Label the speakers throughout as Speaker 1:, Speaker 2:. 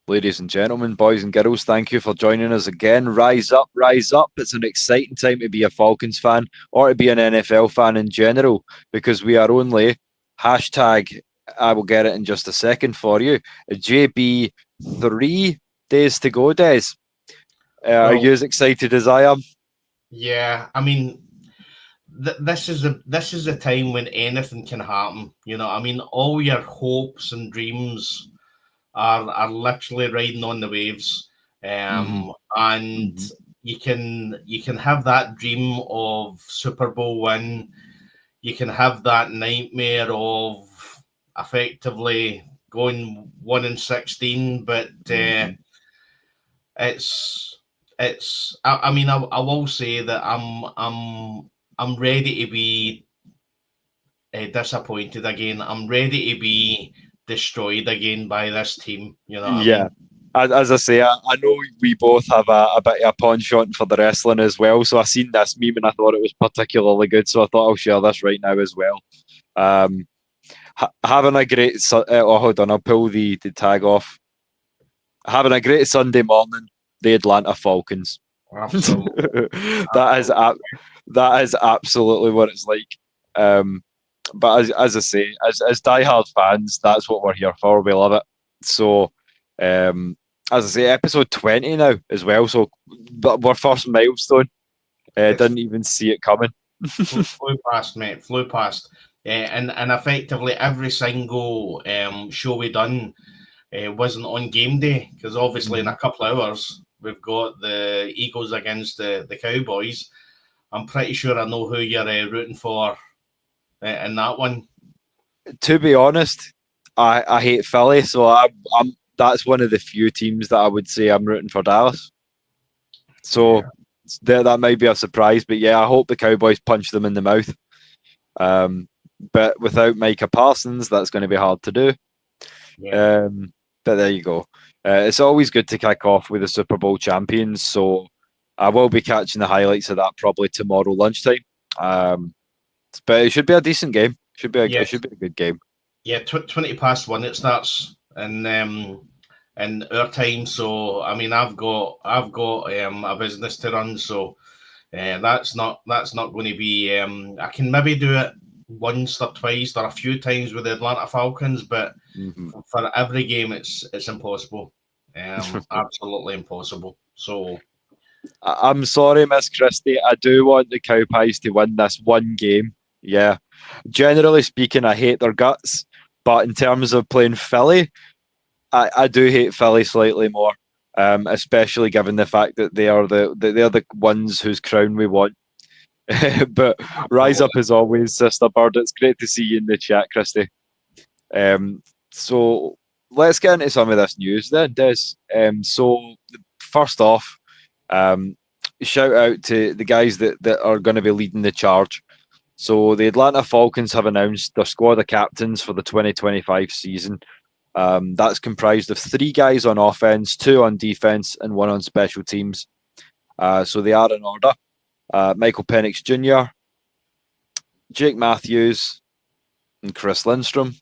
Speaker 1: Ladies and gentlemen, boys and girls, thank you for joining us again. Rise up, rise up. It's an exciting time to be a Falcons fan or to be an NFL fan in general because we are only hashtag, I will get it in just a second for you, JB 3 days to go, Des. Are
Speaker 2: Well,
Speaker 1: you as excited as I am?
Speaker 2: yeah, I mean, this is a time when anything can happen. All your hopes and dreams are literally riding on the waves,
Speaker 1: Mm-hmm.
Speaker 2: and
Speaker 1: Mm-hmm.
Speaker 2: you can have that dream of Super Bowl win. You can have that nightmare of effectively going 1-16, but
Speaker 1: Mm-hmm.
Speaker 2: it's I will say that I'm ready to be disappointed again. I'm ready to be destroyed again by this team. You know what I
Speaker 1: Yeah.
Speaker 2: mean?
Speaker 1: As I say, I know we both have a bit of a penchant for the wrestling as well. So I seen this meme and I thought it was particularly good. So I thought I'll share this right now as well. Um, having a great oh, hold on, I'll pull the tag off. Having a great Sunday morning, the Atlanta Falcons.
Speaker 2: Absolutely,
Speaker 1: that is
Speaker 2: absolutely.
Speaker 1: that is absolutely what it's like. Um, but as I say, as diehard fans, that's what we're here for. We love it. So, as I say, episode 20 now as well. So, but our first milestone.
Speaker 2: It's
Speaker 1: Didn't even see it coming.
Speaker 2: flew past, mate. Flew past. And effectively every single show we done wasn't on game day because obviously in a couple of hours we've got the Eagles against the Cowboys. I'm pretty sure I know who you're rooting for in that one.
Speaker 1: To be honest, I hate Philly, so I'm that's one of the few teams that I would say I'm rooting for Dallas. So
Speaker 2: Yeah,
Speaker 1: that might be a surprise, but yeah, I hope the Cowboys punch them in the mouth. Um, but without Micah Parsons, that's going to be hard to do.
Speaker 2: yeah,
Speaker 1: Um, but there you go. It's always good to kick off with the Super Bowl champions, so I will be catching the highlights of that probably tomorrow lunchtime. Um, but it should be a decent game. It
Speaker 2: yeah,
Speaker 1: should be a good game.
Speaker 2: yeah. 20 past 1 it starts in our time. So I mean, I've got a business to run, so that's not going to be. I can maybe do it once or twice or a few times with the Atlanta Falcons, but
Speaker 1: Mm-hmm.
Speaker 2: for every game, it's impossible. Absolutely impossible. So
Speaker 1: I'm sorry, Miss Christie. I do want the Cowpies to win this one game. Yeah. Generally speaking, I hate their guts. But in terms of playing Philly, I do hate Philly slightly more. Especially given the fact that they're the ones whose crown we want. But rise up
Speaker 2: absolutely,
Speaker 1: as always, Sister Bird. It's great to see you in the chat, Christy. So let's get into some of this news then, Des. So first off, um, shout out to the guys that are going to be leading the charge. So the Atlanta Falcons have announced their squad of captains for the 2025 season. That's comprised of 3 guys on offense, 2 on defense, and 1 on special teams. So they are in order. Michael Penix Jr., Jake Matthews, and Chris Lindstrom.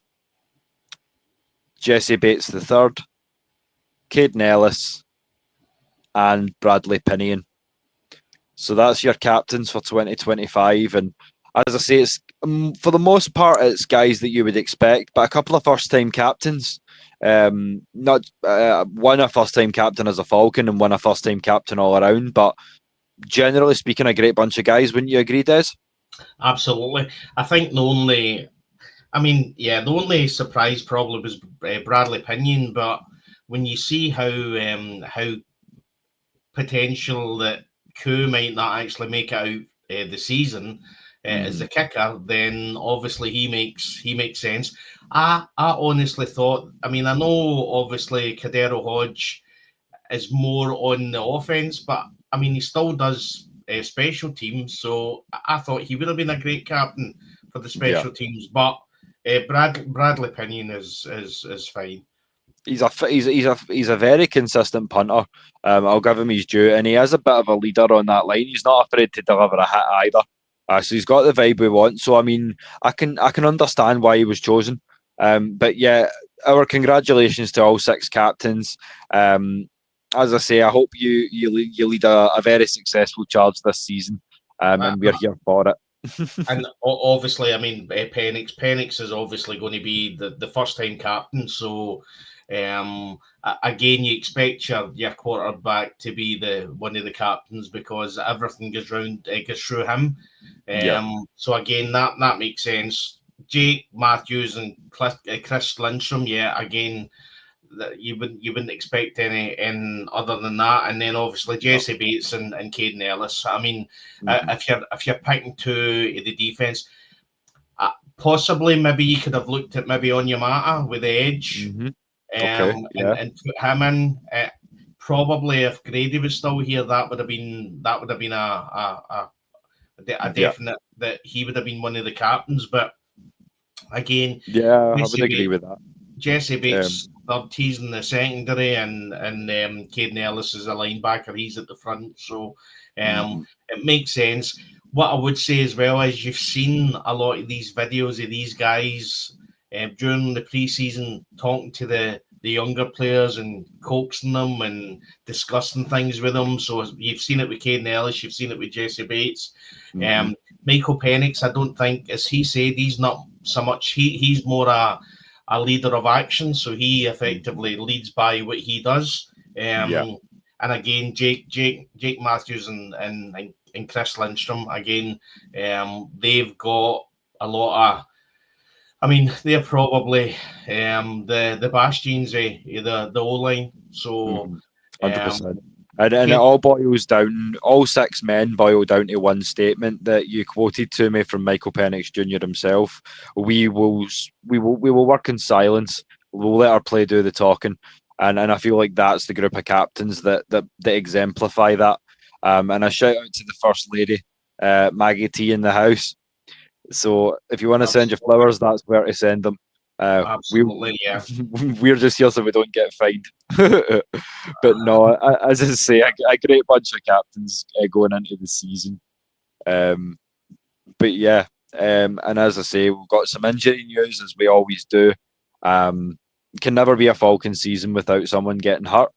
Speaker 1: Jesse Bates III, Caden Ellis, and Bradley Pinion. So that's your captains for 2025. And as I say, it's for the most part, it's guys that you would expect, but a couple of first-time captains. Not one a first-time captain as a Falcon and one a first-time captain all around, but generally speaking, a great bunch of guys. Wouldn't you agree, Des?
Speaker 2: absolutely. I think the only surprise probably was Bradley Pinion, but when you see how potential that Koo might not actually make it out the season as
Speaker 1: Mm-hmm.
Speaker 2: the kicker, then obviously he makes sense. I honestly thought. I mean, I know obviously Kadero Hodge is more on the offense, but I mean he still does special teams. So I thought he would have been a great captain for the
Speaker 1: Yeah.
Speaker 2: special teams. But Bradley Pinion is fine.
Speaker 1: He's a very consistent punter. I'll give him his due, and he is a bit of a leader on that line. He's not afraid to deliver a hit either. So he's got the vibe we want. So I mean, I can understand why he was chosen. But yeah, our congratulations to all 6 captains. As I say, I hope you lead a very successful charge this season, and we're here for it.
Speaker 2: And obviously, I mean, Penix is obviously going to be the first time captain. So, again, you expect your quarterback to be one of the captains because everything goes through him. So again, that makes sense. Jake Matthews and Chris Lindstrom, yeah, again, that you wouldn't expect any other than that. And then obviously Jesse Bates and Caden Ellis. I mean, if you're picking 2 of the defense, possibly maybe you could have looked at maybe Onyemata with the edge, and put him in. Probably if Grady was still here, that would have been a definite that he would have been one of the captains. But again,
Speaker 1: I would agree with that.
Speaker 2: Jesse Bates, he's in the secondary, and Caden Ellis is a linebacker. He's at the front, so it makes sense. What I would say as well is you've seen a lot of these videos of these guys during the preseason talking to the younger players and coaxing them and discussing things with them. So you've seen it with Caden Ellis, you've seen it with Jesse Bates. Michael Penix, I don't think, as he said, he's not so much. He's more a leader of action, so he effectively leads by what he does. And again, Jake Matthews and Chris Lindstrom, again, they've got a lot of. I mean, they're probably the bastions, the O-line. So,
Speaker 1: 100%. And it all boils down, all 6 men boil down to one statement that you quoted to me from Michael Penix Jr. himself. We will work in silence. We'll let our play do the talking. And I feel like that's the group of captains that exemplify that. And a shout out to the First Lady, Maggie T, in the house. So if you want to send your flowers, that's where to send them.
Speaker 2: Absolutely,
Speaker 1: we're just here so we don't get fined. But no, as I say, a great bunch of captains going into the season. But yeah, and as I say, we've got some injury news as we always do. Can never be a Falcon season without someone getting hurt.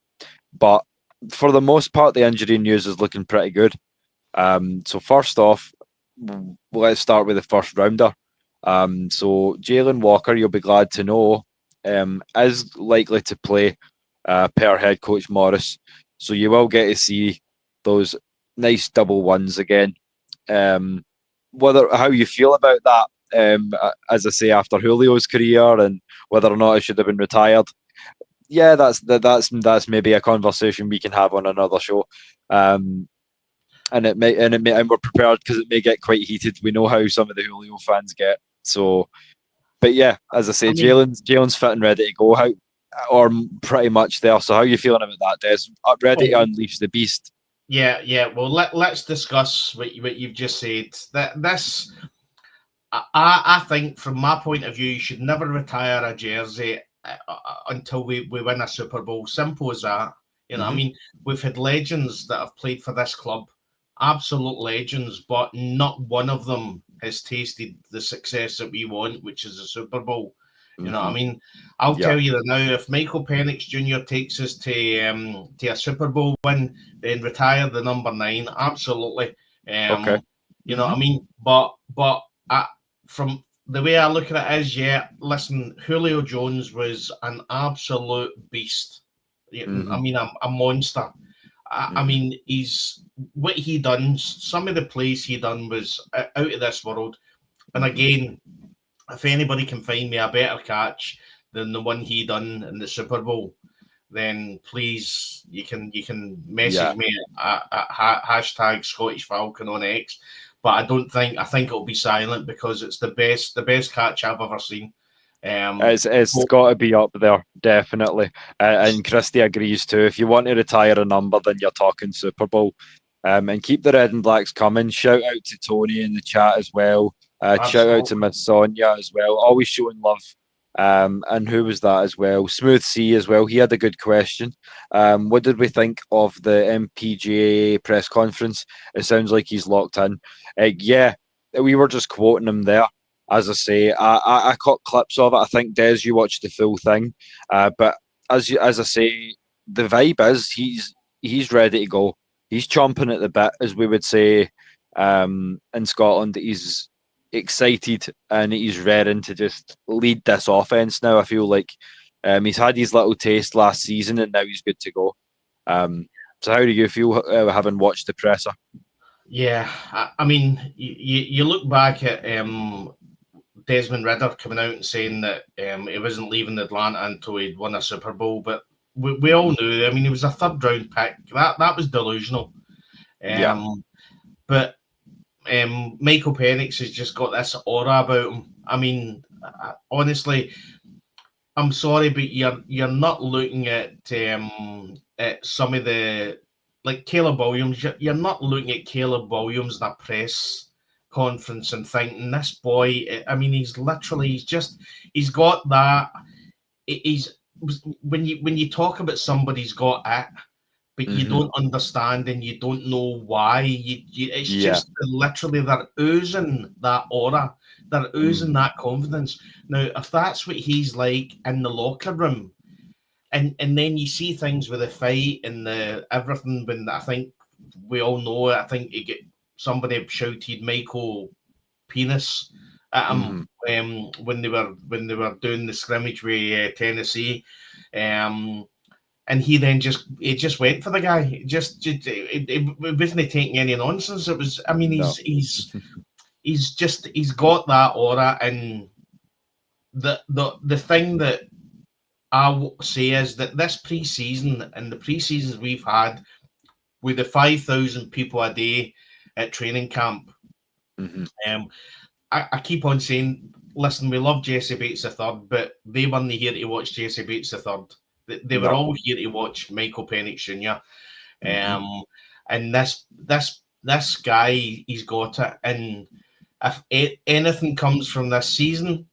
Speaker 1: But for the most part, the injury news is looking pretty good. So first off, let's start with the first rounder. So Jalen Walker, you'll be glad to know, is likely to play per head coach Morris. So you will get to see those nice double ones again. How you feel about that, as I say, after Julio's career and whether or not it should have been retired. Yeah, that's maybe a conversation we can have on another show. And we're prepared because it may get quite heated. We know how some of the Julio fans get. So, but yeah, as I say, Jalen's fit and ready to go. Or pretty much there. So, how are you feeling about that, Des? Ready to unleash the beast?
Speaker 2: Yeah. Well, let's discuss what you've just said. This, I think, from my point of view, you should never retire a jersey until we win a Super Bowl. Simple as that. You know, I mean, we've had legends that have played for this club, absolute legends, but not one of them has tasted the success that we want, which is a Super Bowl. You know what I mean? I'll tell you that now, if Michael Penix Jr. takes us to a Super Bowl win, then retire the number 9, absolutely.
Speaker 1: Okay.
Speaker 2: You know what I mean? But from the way I look at it is, listen, Julio Jones was an absolute beast. I mean, a monster. I mean, what he done, some of the plays he done was out of this world. And again, if anybody can find me a better catch than the one he done in the Super Bowl, then please, you can message me at hashtag Scottish Falcon on X. But I think it'll be silent because it's the best catch I've ever seen.
Speaker 1: It's got to be up there, definitely. And Christy agrees too. If you want to retire a number, then you're talking Super Bowl. And keep the red and blacks coming. Shout out to Tony in the chat as well. Shout out to Miss Sonia as well. Always showing love. And who was that as well? Smooth C as well. He had a good question. What did we think of the MPGA press conference? It sounds like he's locked in. Yeah, we were just quoting him there. as I say, I caught clips of it. I think Des, you watched the full thing, but as I say, the vibe is he's ready to go. He's chomping at the bit, as we would say in Scotland. He's excited and he's raring to just lead this offense now. I feel like he's had his little taste last season and now he's good to go. So how do you feel having watched the presser?
Speaker 2: Yeah, I mean, you look back at Desmond Ridder coming out and saying that he wasn't leaving Atlanta until he'd won a Super Bowl, but we all knew. I mean, he was a third round pick. That was delusional.
Speaker 1: Yeah.
Speaker 2: But Michael Penix has just got this aura about him. I mean, honestly, I'm sorry, but you're not looking at some of the, like Caleb Williams. You're not looking at Caleb Williams in a press conference and thinking this boy. I mean, he's got that. He's when you talk about somebody's got it, but you don't understand and you don't know why. It's just literally they're oozing that aura, they're oozing that confidence. Now, if that's what he's like in the locker room, and then you see things with the fight and the everything, when I think we all know it, I think somebody shouted Michael Penis at him when they were doing the scrimmage with Tennessee. And he then just went for the guy. It wasn't taking any nonsense. It was. I mean, he's got that aura, and the thing that I will say is that this preseason and the preseasons we've had with the 5,000 people a day at training camp, I keep on saying, listen, we love Jesse Bates III, but they weren't here to watch Jesse Bates III. They were all here to watch Michael Penix Jr. And this guy, he's got it. And if anything comes from this season,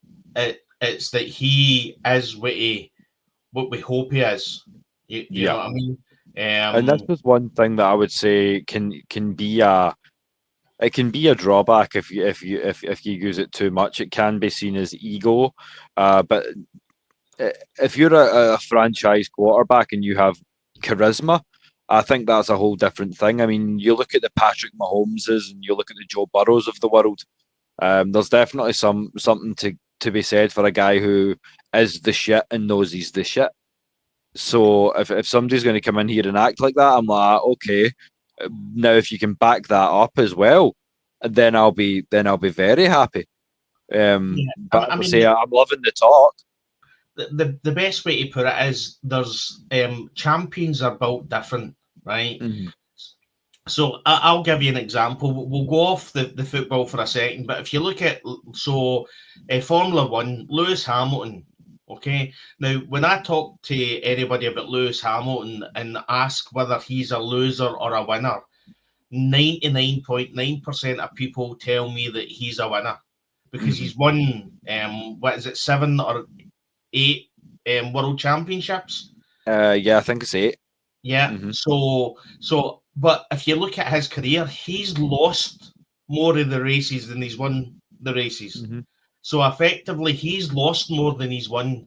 Speaker 2: it's that he is what we hope he is. You know what I mean?
Speaker 1: And this was one thing that I would say can be a drawback if you use it too much. It can be seen as ego, but if you're a franchise quarterback and you have charisma, I think that's a whole different thing. I mean, you look at the Patrick Mahomeses and you look at the Joe Burrows of the world. There's definitely something to be said for a guy who is the shit and knows he's the shit. So if somebody's going to come in here and act like that, I'm like, okay. Now, if you can back that up as well, then I'll be very happy. But I mean, I'm loving the talk.
Speaker 2: The best way to put it is there's champions are built different, right? So I'll give you an example. We'll go off the football for a second, but if you look at Formula One, Lewis Hamilton. Okay, now when I talk to anybody about Lewis Hamilton and ask whether he's a loser or a winner, 99.9% of people tell me that he's a winner because he's won 7 or 8 world championships.
Speaker 1: Yeah, I think it's 8.
Speaker 2: Yeah. So but if you look at his career, he's lost more of the races than he's won the races. So effectively, he's lost more than he's won,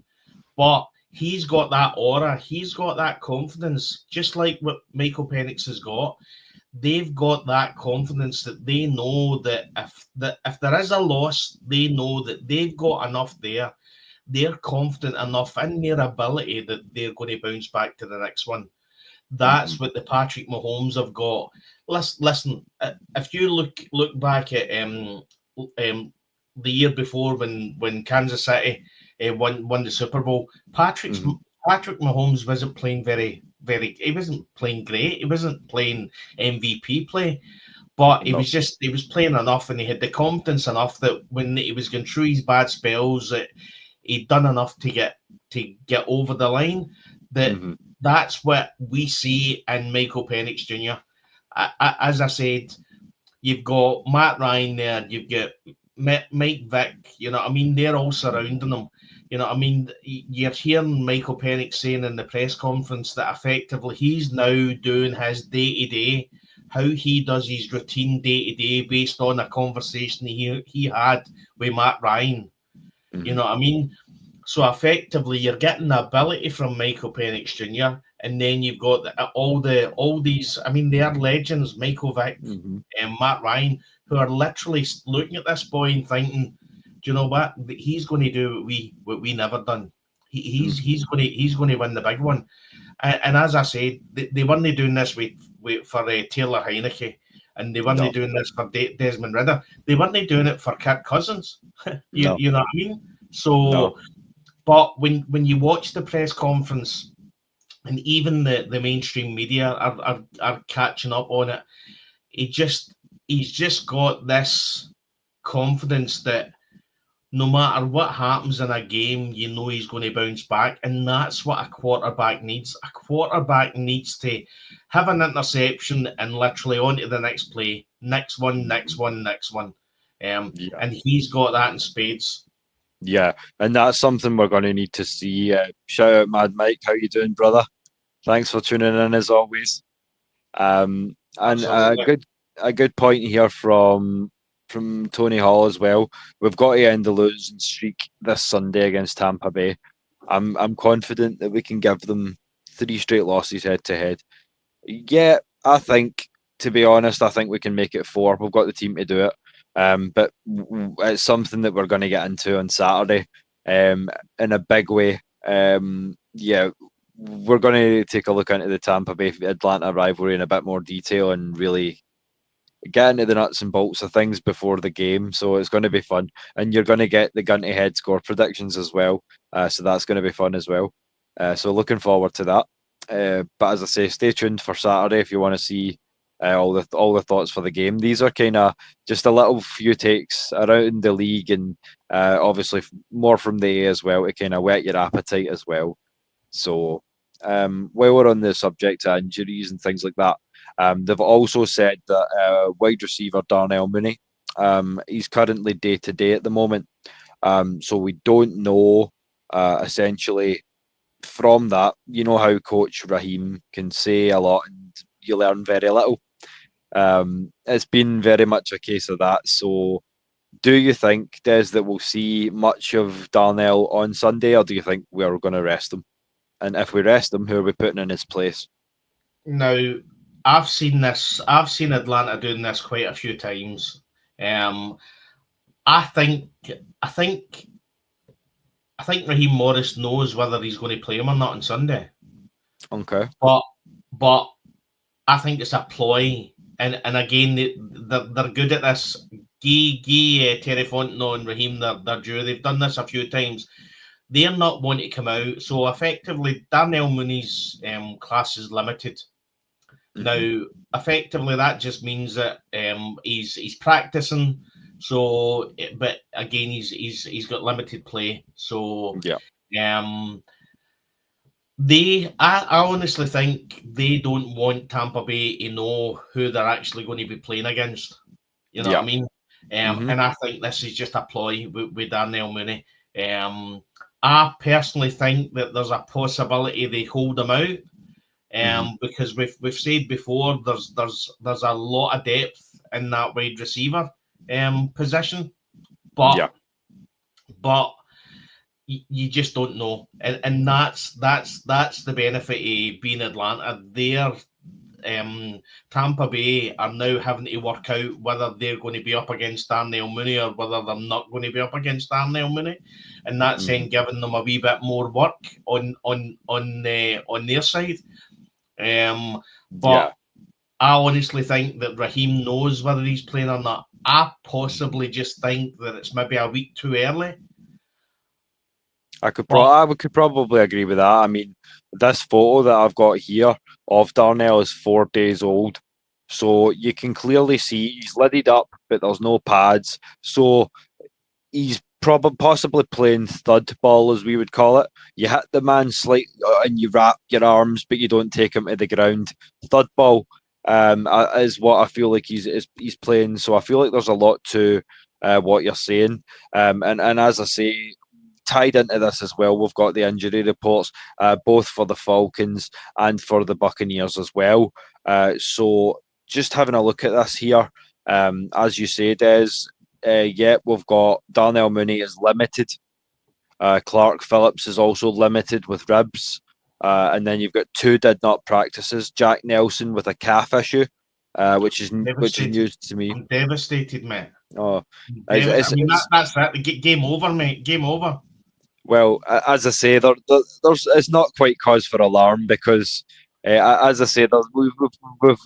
Speaker 2: but he's got that aura, he's got that confidence, just like what Michael Penix has got. They've got that confidence that they know that if there is a loss, they know that they've got enough there. They're confident enough in their ability that they're going to bounce back to the next one. That's what the Patrick Mahomes have got. Listen, if you look back at the year before when Kansas City won the Super Bowl, Patrick Mahomes wasn't playing he wasn't playing great. He wasn't playing MVP play, but he was playing enough, and he had the confidence enough that when he was going through his bad spells, that he'd done enough to get over the line. That's what we see in Michael Penix Jr. As I said, you've got Matt Ryan there, you've got Mike Vick, you know what I mean? They're all surrounding him. You know what I mean? You're hearing Michael Penix saying in the press conference that effectively he's now doing his day-to-day how he does his routine day to day based on a conversation he had with Matt Ryan. You know what I mean? So effectively, you're getting the ability from Michael Penix Jr., and then you've got all these. I mean, they are legends, Michael Vick and Matt Ryan, who are literally looking at this boy and thinking, "Do you know what? He's going to do what we never done. He's going to win the big one." And as I said, they weren't doing this for Taylor Heineke, and they weren't doing this for Desmond Ridder. They weren't doing it for Kirk Cousins. You know what I mean? So, but when you watch the press conference, and even the mainstream media are catching up on it, he's just got this confidence that no matter what happens in a game, you know he's going to bounce back. And that's what a quarterback needs. A quarterback needs to have an interception and literally on to the next play. Next one. And he's got that in spades.
Speaker 1: Yeah, and that's something we're going to need to see. Shout out Mad Mike, how you doing, brother? Thanks for tuning in as always. And a good point here from Tony Hall as well. We've got to end the losing streak this Sunday against Tampa Bay. I'm confident that we can give them 3 straight losses head to head. Yeah, I think, to be honest, I think we can make it 4. We've got the team to do it. But it's something that we're going to get into on Saturday in a big way. Yeah, we're going to take a look into the Tampa Bay Atlanta rivalry in a bit more detail and really get into the nuts and bolts of things before the game. So it's going to be fun. And you're going to get the gun to head score predictions as well. So that's going to be fun as well. So looking forward to that. But as I say, stay tuned for Saturday if you want to see all the thoughts for the game. These are kind of just a little few takes around the league and obviously more from the A as well to kind of whet your appetite as well. So while we're on the subject of injuries and things like that, they've also said that wide receiver Darnell Mooney, he's currently day to day at the moment. So we don't know essentially from that. You know how Coach Raheem can say a lot and you learn very little. It's been very much a case of that. So do you think, Des, that we'll see much of Darnell on Sunday, or do you think we're going to rest him? And if we rest him, who are we putting in his place?
Speaker 2: Now, I've seen this. I've seen Atlanta doing this quite a few times. I think Raheem Morris knows whether he's going to play him or not on Sunday.
Speaker 1: Okay.
Speaker 2: But I think it's a ploy. And again, they're good at this. Terry Fontenot and Raheem, they're due. They've done this a few times. They're not wanting to come out. So effectively, Darnell Mooney's class is limited. Now, effectively, that just means that he's practicing. So, but again, he's got limited play. So, I honestly think they don't want Tampa Bay to know who they're actually going to be playing against. You know what I mean? And I think this is just a ploy with Darnell Mooney. I personally think that there's a possibility they hold him out. Because we've said before, there's a lot of depth in that wide receiver position, but you just don't know, and that's the benefit of being Atlanta. They're Tampa Bay are now having to work out whether they're going to be up against Darnell Mooney or whether they're not going to be up against Darnell Mooney, and that's then giving them a wee bit more work on their side. But I honestly think that Raheem knows whether he's playing or not. I possibly just think that it's maybe a week too early.
Speaker 1: I could probably agree with that. I mean, this photo that I've got here of Darnell is 4 days old. So you can clearly see he's lidded up, but there's no pads. So he's possibly playing thud ball, as we would call it. You hit the man slightly and you wrap your arms, but you don't take him to the ground. Thud ball is what I feel like he's playing. So I feel like there's a lot to what you're saying. And as I say, tied into this as well, we've got the injury reports, both for the Falcons and for the Buccaneers as well. So just having a look at this here, as you say, Des, yeah, we've got Darnell Mooney is limited. Clark Phillips is also limited with ribs. And then you've got 2 did not practices. Jack Nelson with a calf issue, which is
Speaker 2: Devastated.
Speaker 1: news to me.
Speaker 2: I'm devastated, mate.
Speaker 1: Oh,
Speaker 2: I mean, that's that. Game over, mate. Game over.
Speaker 1: well, as I say, there's it's not quite cause for alarm because, as I say, we've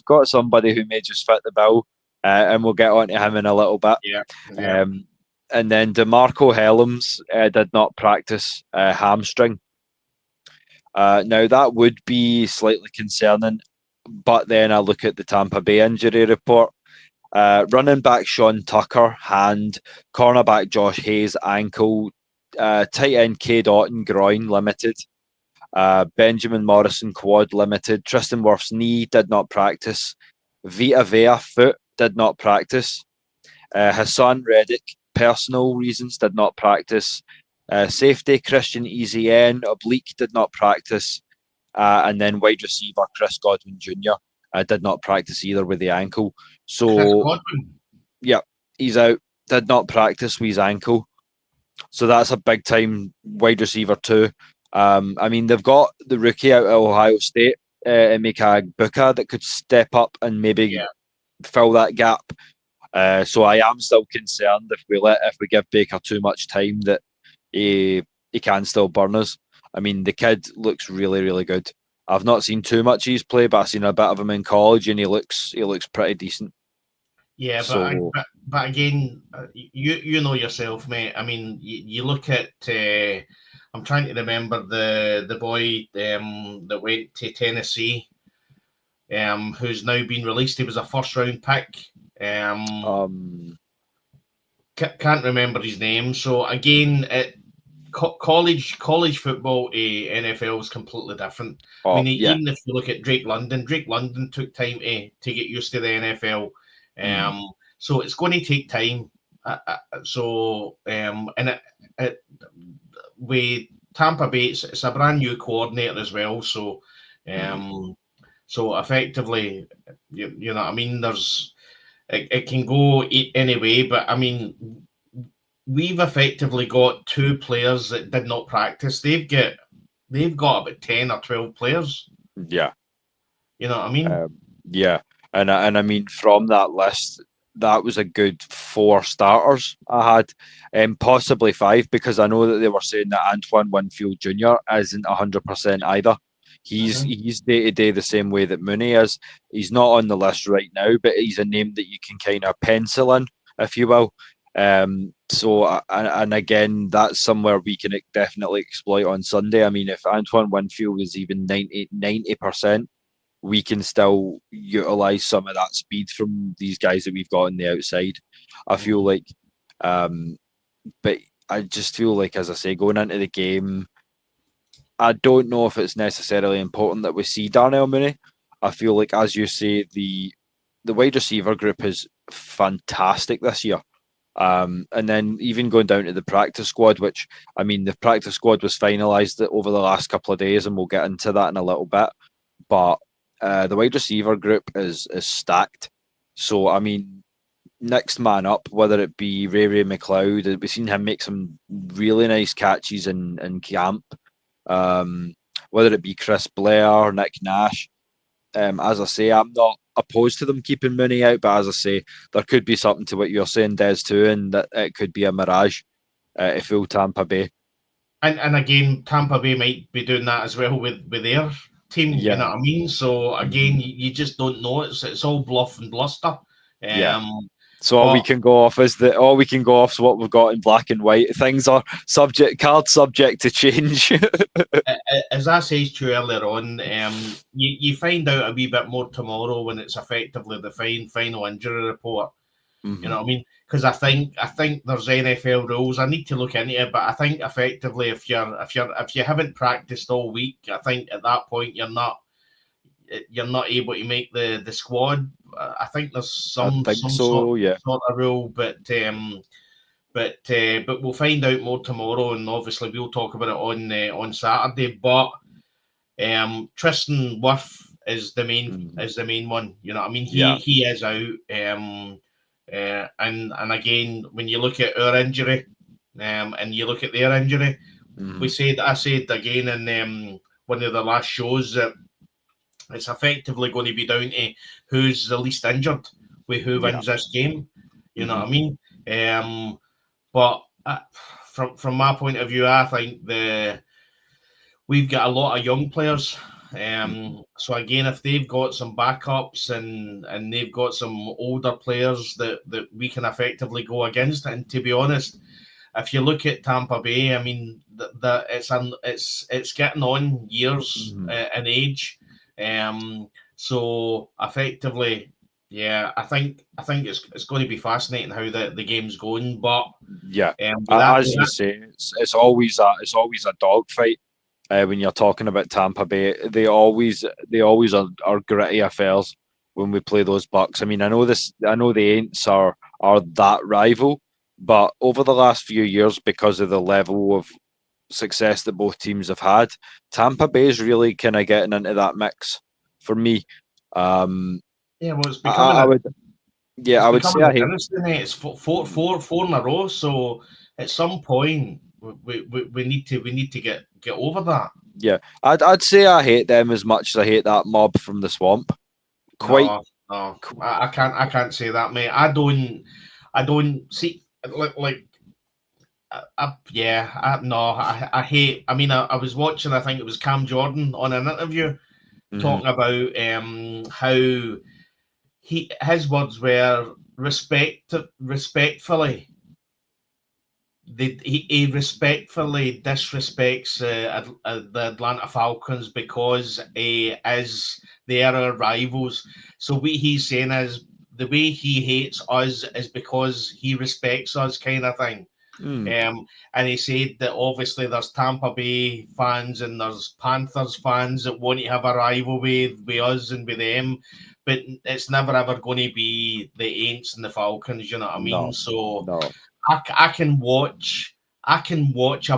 Speaker 1: got somebody who may just fit the bill, and we'll get on to him in a little bit.
Speaker 2: Yeah, yeah.
Speaker 1: And then DeMarco Helms did not practice hamstring. Now that would be slightly concerning, but then I look at the Tampa Bay injury report. Running back Sean Tucker, hand, cornerback Josh Hayes, ankle, tight end K. Doughton, groin, limited. Benjamin Morrison, quad, limited. Tristan Wirf's knee, did not practice. Vita Vea, foot, did not practice. Hassan Reddick, personal reasons, did not practice. Safety Christian Ezn, oblique, did not practice. And then wide receiver Chris Godwin Jr. Did not practice either with the ankle. So,
Speaker 2: Chris Godwin.
Speaker 1: Yeah, he's out. Did not practice with his ankle. So that's a big time wide receiver too. I mean, they've got the rookie out of Ohio State, Emeka Buka, that could step up and maybe fill that gap. So I am still concerned if we give Baker too much time that he can still burn us. I mean, the kid looks really, really good. I've not seen too much of his play, but I've seen a bit of him in college, and he looks pretty decent.
Speaker 2: Yeah,
Speaker 1: So,
Speaker 2: but again, you know yourself, mate. I mean, you look at. I'm trying to remember the boy that went to Tennessee, who's now been released. He was a first round pick. Can't remember his name. So again, college football to NFL is completely different. I mean, even if you look at Drake London took time to get used to the NFL. So it's going to take time. With Tampa Bay, it's a brand new coordinator as well. So, so effectively, you know what I mean. It can go any way, but I mean, we've effectively got 2 players that did not practice. They've got about 10 or 12 players.
Speaker 1: Yeah,
Speaker 2: you know what I mean.
Speaker 1: Yeah, and I mean from that list, that was a good 4 starters I had, possibly 5, because I know that they were saying that Antoine Winfield Jr. isn't 100% either. He's day to day the same way that Mooney is. He's not on the list right now, but he's a name that you can kind of pencil in, if you will. So and again, that's somewhere we can definitely exploit on Sunday. I mean, if Antoine Winfield is even 90%, we can still utilize some of that speed from these guys that we've got on the outside. I feel like, but I just feel like, as I say, going into the game, I don't know if it's necessarily important that we see Darnell Mooney. I feel like, as you say, the wide receiver group is fantastic this year. And then even going down to the practice squad, which, I mean, the practice squad was finalised over the last couple of days, and we'll get into that in a little bit. But the wide receiver group is stacked. So, I mean, next man up, whether it be Ray McLeod, we've seen him make some really nice catches in camp. Whether it be Chris Blair, Nick Nash. As I say, I'm not opposed to them keeping Mooney out, but as I say, there could be something to what you're saying, Des, too, and that it could be a mirage to fool Tampa Bay.
Speaker 2: And again, Tampa Bay might be doing that as well with their team. You know what I mean? So again, you just don't know. It's all bluff and bluster.
Speaker 1: So all we can go off is what we've got in black and white. Things are subject to change.
Speaker 2: As I said to you earlier on, you find out a wee bit more tomorrow when it's effectively the final injury report. You know what I mean? Because I think there's NFL rules. I need to look into it, but I think effectively if you haven't practiced all week, I think at that point you're not able to make the squad. I think there's some sort of rule, but we'll find out more tomorrow, and obviously we'll talk about it on Saturday. But Tristan Wirf is the main one. You know what I mean? He is out. And again, when you look at our injury, and you look at their injury, I said again in one of the last shows that it's effectively going to be down to who's the least injured with who wins this game. You know what I mean? But from my point of view, I think we've got a lot of young players. So again, if they've got some backups and they've got some older players that we can effectively go against, and to be honest, if you look at Tampa Bay, I mean, it's getting on years in age. So effectively, yeah, I think it's going to be fascinating how the game's going. But
Speaker 1: as you say, it's always a dogfight. When you're talking about Tampa Bay, they always are gritty affairs when we play those Bucks. I mean, I know the Aints are that rival, but over the last few years, because of the level of success that both teams have had, Tampa Bay is really kind of getting into that mix for me.
Speaker 2: It's becoming.
Speaker 1: I would say
Speaker 2: it's four in a row. So at some point, we need to get over that.
Speaker 1: Yeah, I'd say I hate them as much as I hate that mob from the swamp.
Speaker 2: No, I can't say that, mate. I don't see like. I hate. I mean, I was watching. I think it was Cam Jordan on an interview talking about how his words were respectfully. He respectfully disrespects the Atlanta Falcons because as they are our rivals. So what he's saying is the way he hates us is because he respects us, kind of thing. And he said that obviously there's Tampa Bay fans and there's Panthers fans that want to have a rivalry with us and with them, but it's never ever going to be the Aints and the Falcons. You know what I mean? I can watch a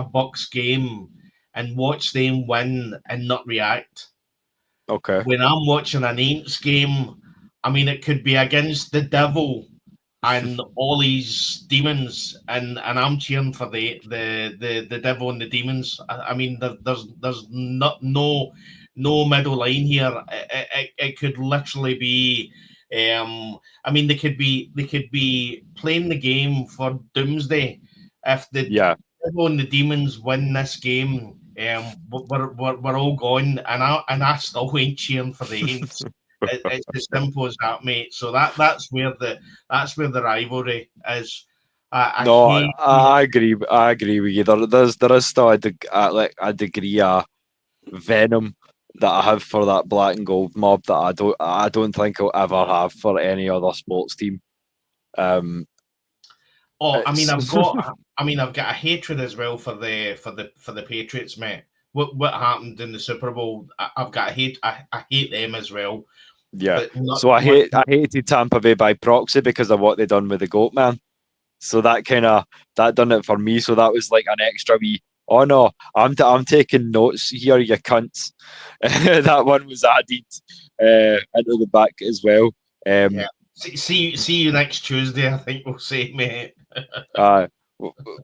Speaker 2: Bucks game and watch them win and not react.
Speaker 1: Okay.
Speaker 2: When I'm watching an Aints game, I mean, it could be against the devil and all these demons, and I'm cheering for the devil and the demons. I mean, there's no middle line here. It could literally be. I mean, they could be playing the game for doomsday if the devil and the demons win this game. We're all gone, and I still ain't cheering for the Aints. It's as simple as that, mate. So that's where the rivalry is.
Speaker 1: I agree. I agree with you. There is still a degree of venom that I have for that black and gold mob that I don't think I'll ever have for any other sports team.
Speaker 2: I mean, I've got a hatred as well for the Patriots, mate. What happened in the Super Bowl? I've got hate. I hate them as well.
Speaker 1: Yeah. So I hated Tampa Bay by proxy because of what they done with the Goat Man. So that done it for me. So that was like an extra wee. Oh no, I'm taking notes here, you cunts. That one was added into the back as well.
Speaker 2: Yeah. See you next Tuesday, I think we'll say, mate.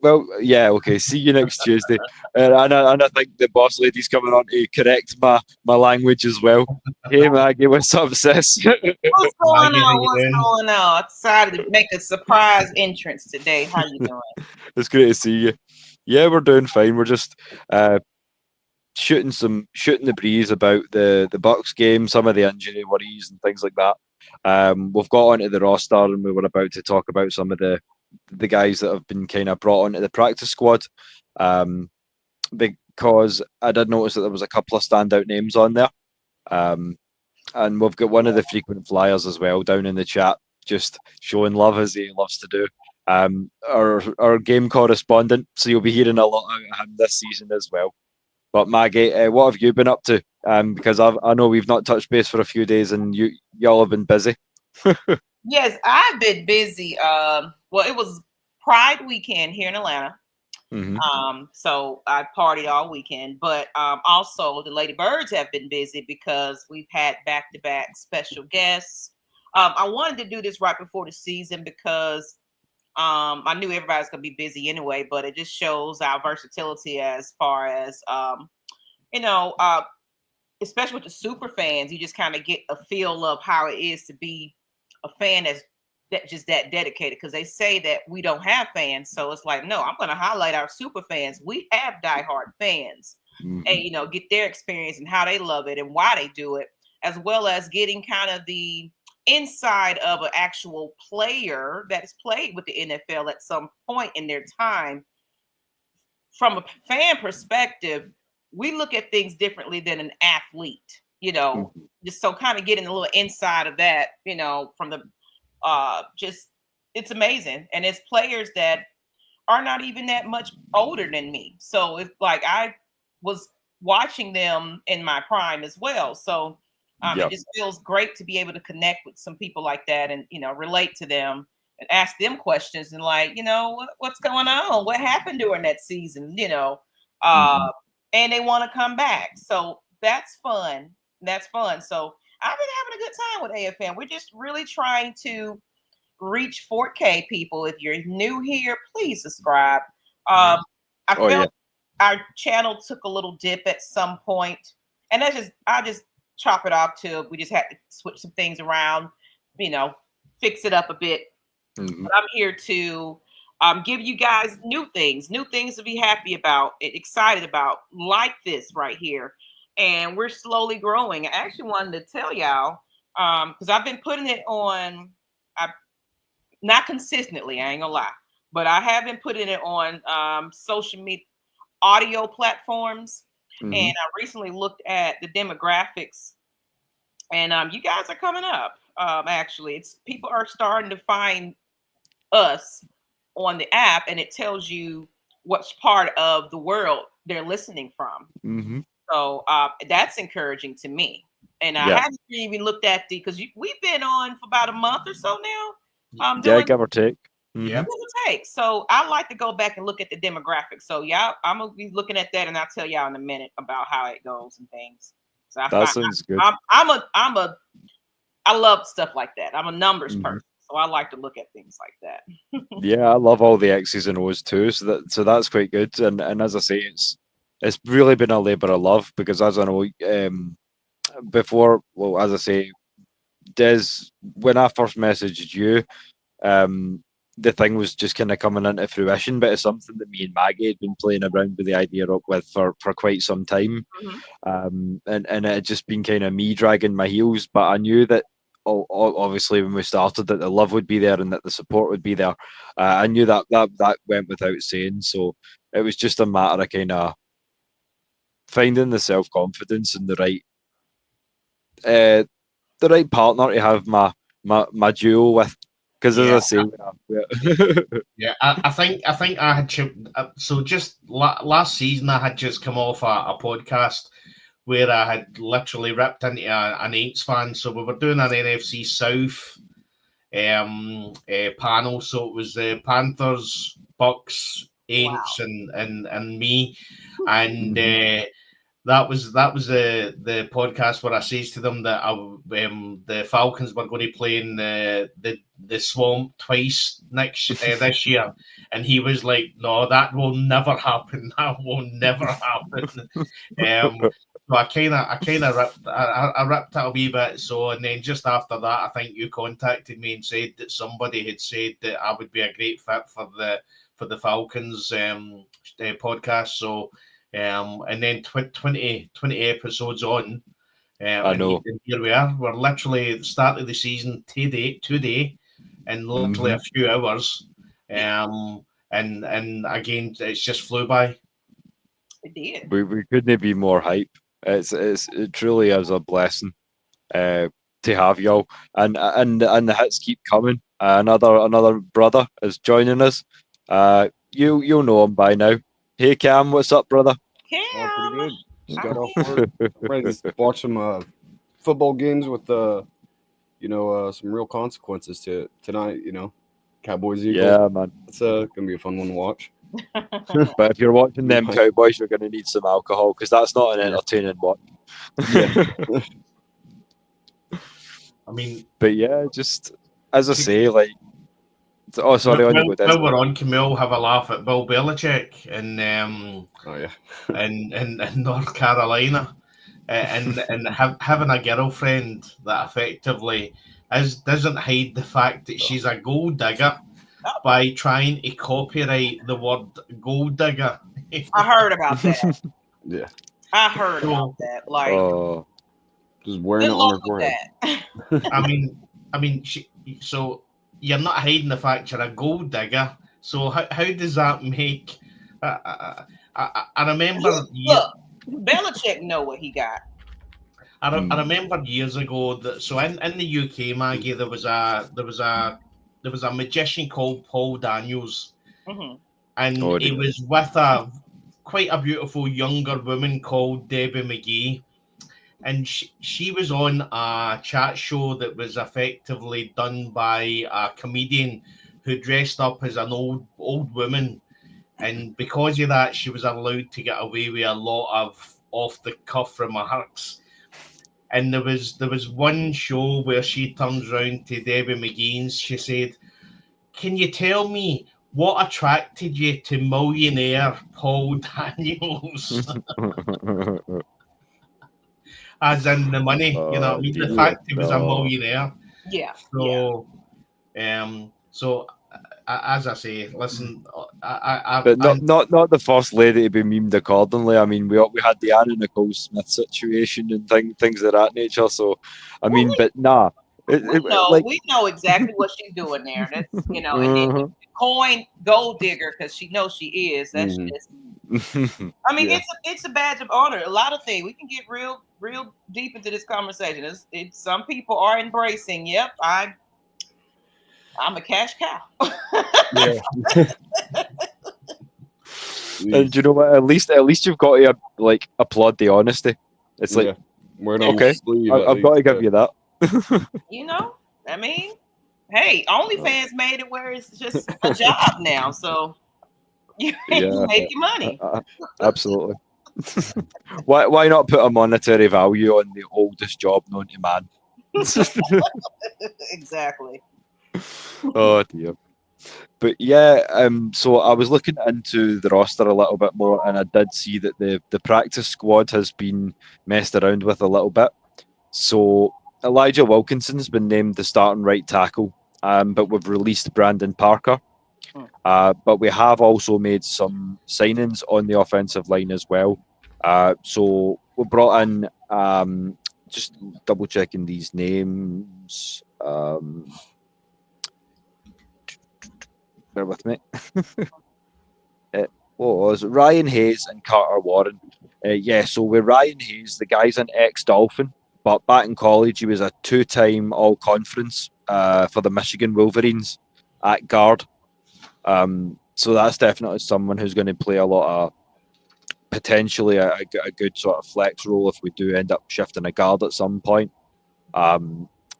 Speaker 1: Well, yeah, okay. See you next Tuesday, and I think the boss lady's coming on to correct my language as well. Hey Maggie, what's up, sis?
Speaker 3: What's going on? I decided to make a surprise entrance today. How you doing?
Speaker 1: It's great to see you. Yeah, we're doing fine. We're just shooting the breeze about the Bucks game, some of the injury worries and things like that. We've got onto the roster and we were about to talk about some of the guys that have been kind of brought onto the practice squad, because I did notice that there was a couple of standout names on there, and we've got one of the frequent flyers as well down in the chat, just showing love as he loves to do. Our game correspondent, so you'll be hearing a lot out of him this season as well. But Maggie, what have you been up to? Because I know we've not touched base for a few days, and y'all have been busy.
Speaker 3: Yes, I've been busy. Well, it was Pride weekend here in Atlanta, So I partied all weekend, but also the Lady Birds have been busy because we've had back-to-back special guests. I wanted to do this right before the season because I knew everybody's gonna be busy anyway, but it just shows our versatility as far as you know, especially with the super fans, you just kind of get a feel of how it is to be a fan just that dedicated, because they say that we don't have fans. So it's like, no, I'm going to highlight our super fans. We have diehard fans, and get their experience and how they love it and why they do it, as well as getting kind of the inside of an actual player that has played with the NFL at some point in their time. From a fan perspective, we look at things differently than an athlete, just so kind of getting a little inside of that, from the just it's amazing. And it's players that are not even that much older than me. So it's like I was watching them in my prime as well. So it just feels great to be able to connect with some people like that and, relate to them and ask them questions and like, what's going on? What happened during that season? And they want to come back. So that's fun. That's fun. So I've been having a good time with AFN. We're just really trying to reach 4K people. If you're new here, please subscribe. I felt our channel took a little dip at some point, and I just chop it off to we just had to switch some things around, fix it up a bit. But I'm here to give you guys new things to be happy about, excited about, like this right here. And we're slowly growing. I actually wanted to tell y'all, because I've been putting it on, not consistently, I ain't gonna lie, but I have been putting it on social media audio platforms. And I recently looked at the demographics, and you guys are coming up. Actually, it's people are starting to find us on the app, and it tells you which part of the world they're listening from. So that's encouraging to me. And I haven't even looked at because we've been on for about a month or so now.
Speaker 1: Give or take.
Speaker 3: Give or take. So I like to go back and look at the demographics. So I'm gonna be looking at that, and I'll tell y'all in a minute about how it goes and things. So
Speaker 1: that sounds good.
Speaker 3: I love stuff like that. I'm a numbers person, so I like to look at things like that.
Speaker 1: Yeah, I love all the X's and O's too. So that's quite good. And as I say, it's really been a labour of love because, as I know, before, well, as I say, Des, when I first messaged you, the thing was just kind of coming into fruition, but it's something that me and Maggie had been playing around with the idea of with for quite some time. And it had just been kind of me dragging my heels, but I knew that obviously when we started that the love would be there and that the support would be there. I knew that went without saying. So it was just a matter of kind of finding the self-confidence and the right partner to have my duo with. Because as I say,
Speaker 2: I think I had so just last season I had just come off a podcast where I had literally ripped into an Aints fan. So we were doing an NFC South panel. So it was the Panthers, Bucks, Aints, and me, and that was the podcast where I says to them that the Falcons were going to play in the Swamp twice this year, and he was like, "No, that will never happen. That will never happen." So I kind of ripped it a wee bit. So, and then just after that, I think you contacted me and said that somebody had said that I would be a great fit for the Falcons podcast. So. And then 20 episodes on,
Speaker 1: I know.
Speaker 2: And here we are. We're literally at the start of the season today, in literally a few hours. And again, it's just flew by.
Speaker 3: It did.
Speaker 1: We couldn't be more hype. It truly is a blessing to have y'all, and the hits keep coming. Another brother is joining us. You'll know him by now. Hey Cam, what's up, brother?
Speaker 3: Cam.
Speaker 4: Oh, pretty good. Just got off work. Ready to watch some football games with some real consequences to tonight. Cowboys Eagles.
Speaker 1: Yeah, man.
Speaker 4: It's gonna be a fun one to watch.
Speaker 1: But if you're watching them Cowboys, you're going to need some alcohol because that's not an entertaining watch.
Speaker 4: Yeah.
Speaker 2: I mean,
Speaker 1: but yeah, just as I say, like, oh, sorry, on you go, Des.
Speaker 2: while we're on, can we all have a laugh at Bill Belichick in
Speaker 4: Oh yeah.
Speaker 2: in North Carolina, and having a girlfriend that effectively doesn't hide the fact that she's a gold digger by trying to copyright the word gold digger.
Speaker 3: I heard about that.
Speaker 4: Yeah.
Speaker 3: I heard about that. Like,
Speaker 4: just wearing it on her forehead.
Speaker 2: I mean, so you're not hiding the fact you're a gold digger. So how does that make? I remember.
Speaker 3: Look, Belichick know what he got.
Speaker 2: I remember years ago that in the UK, Maggie, there was a magician called Paul Daniels, and he was with quite a beautiful younger woman called Debbie McGee. And she was on a chat show that was effectively done by a comedian who dressed up as an old woman. And because of that, she was allowed to get away with a lot of off-the-cuff remarks. And there was one show where she turns around to Debbie McGee and she said, "Can you tell me what attracted you to millionaire Paul Daniels?" As in the money, you know what I mean? The fact he was a millionaire.
Speaker 3: Yeah.
Speaker 2: So, so as I say, listen,
Speaker 1: but not the first lady to be memed accordingly. I mean, we had the Anna Nicole Smith situation and things of that nature. So, I mean, but nah.
Speaker 3: We know exactly what she's doing there. That's and then coin gold digger because she knows she is. That's just. I mean, it's a badge of honor. A lot of things we can get real deep into this conversation. It's some people are embracing. Yep, I'm a cash cow.
Speaker 1: And you know what? At least you've got to like applaud the honesty. It's like okay, I've got to give you that.
Speaker 3: You know, I mean, hey, OnlyFans made it where it's just a job now, so you make your money.
Speaker 1: Absolutely. Why not put a monetary value on the oldest job known to man?
Speaker 3: Exactly.
Speaker 1: Oh dear. But yeah, so I was looking into the roster a little bit more, and I did see that the practice squad has been messed around with a little bit. So Elijah Wilkinson's been named the starting right tackle, but we've released Brandon Parker. But we have also made some signings on the offensive line as well. So we brought in, just double checking these names. Bear with me. It was Ryan Hayes and Carter Warren. So with Ryan Hayes, the guy's an ex-Dolphin, but back in college he was a two-time All-Conference for the Michigan Wolverines at guard. So that's definitely someone who's going to play a lot of potentially a good sort of flex role if we do end up shifting a guard at some point.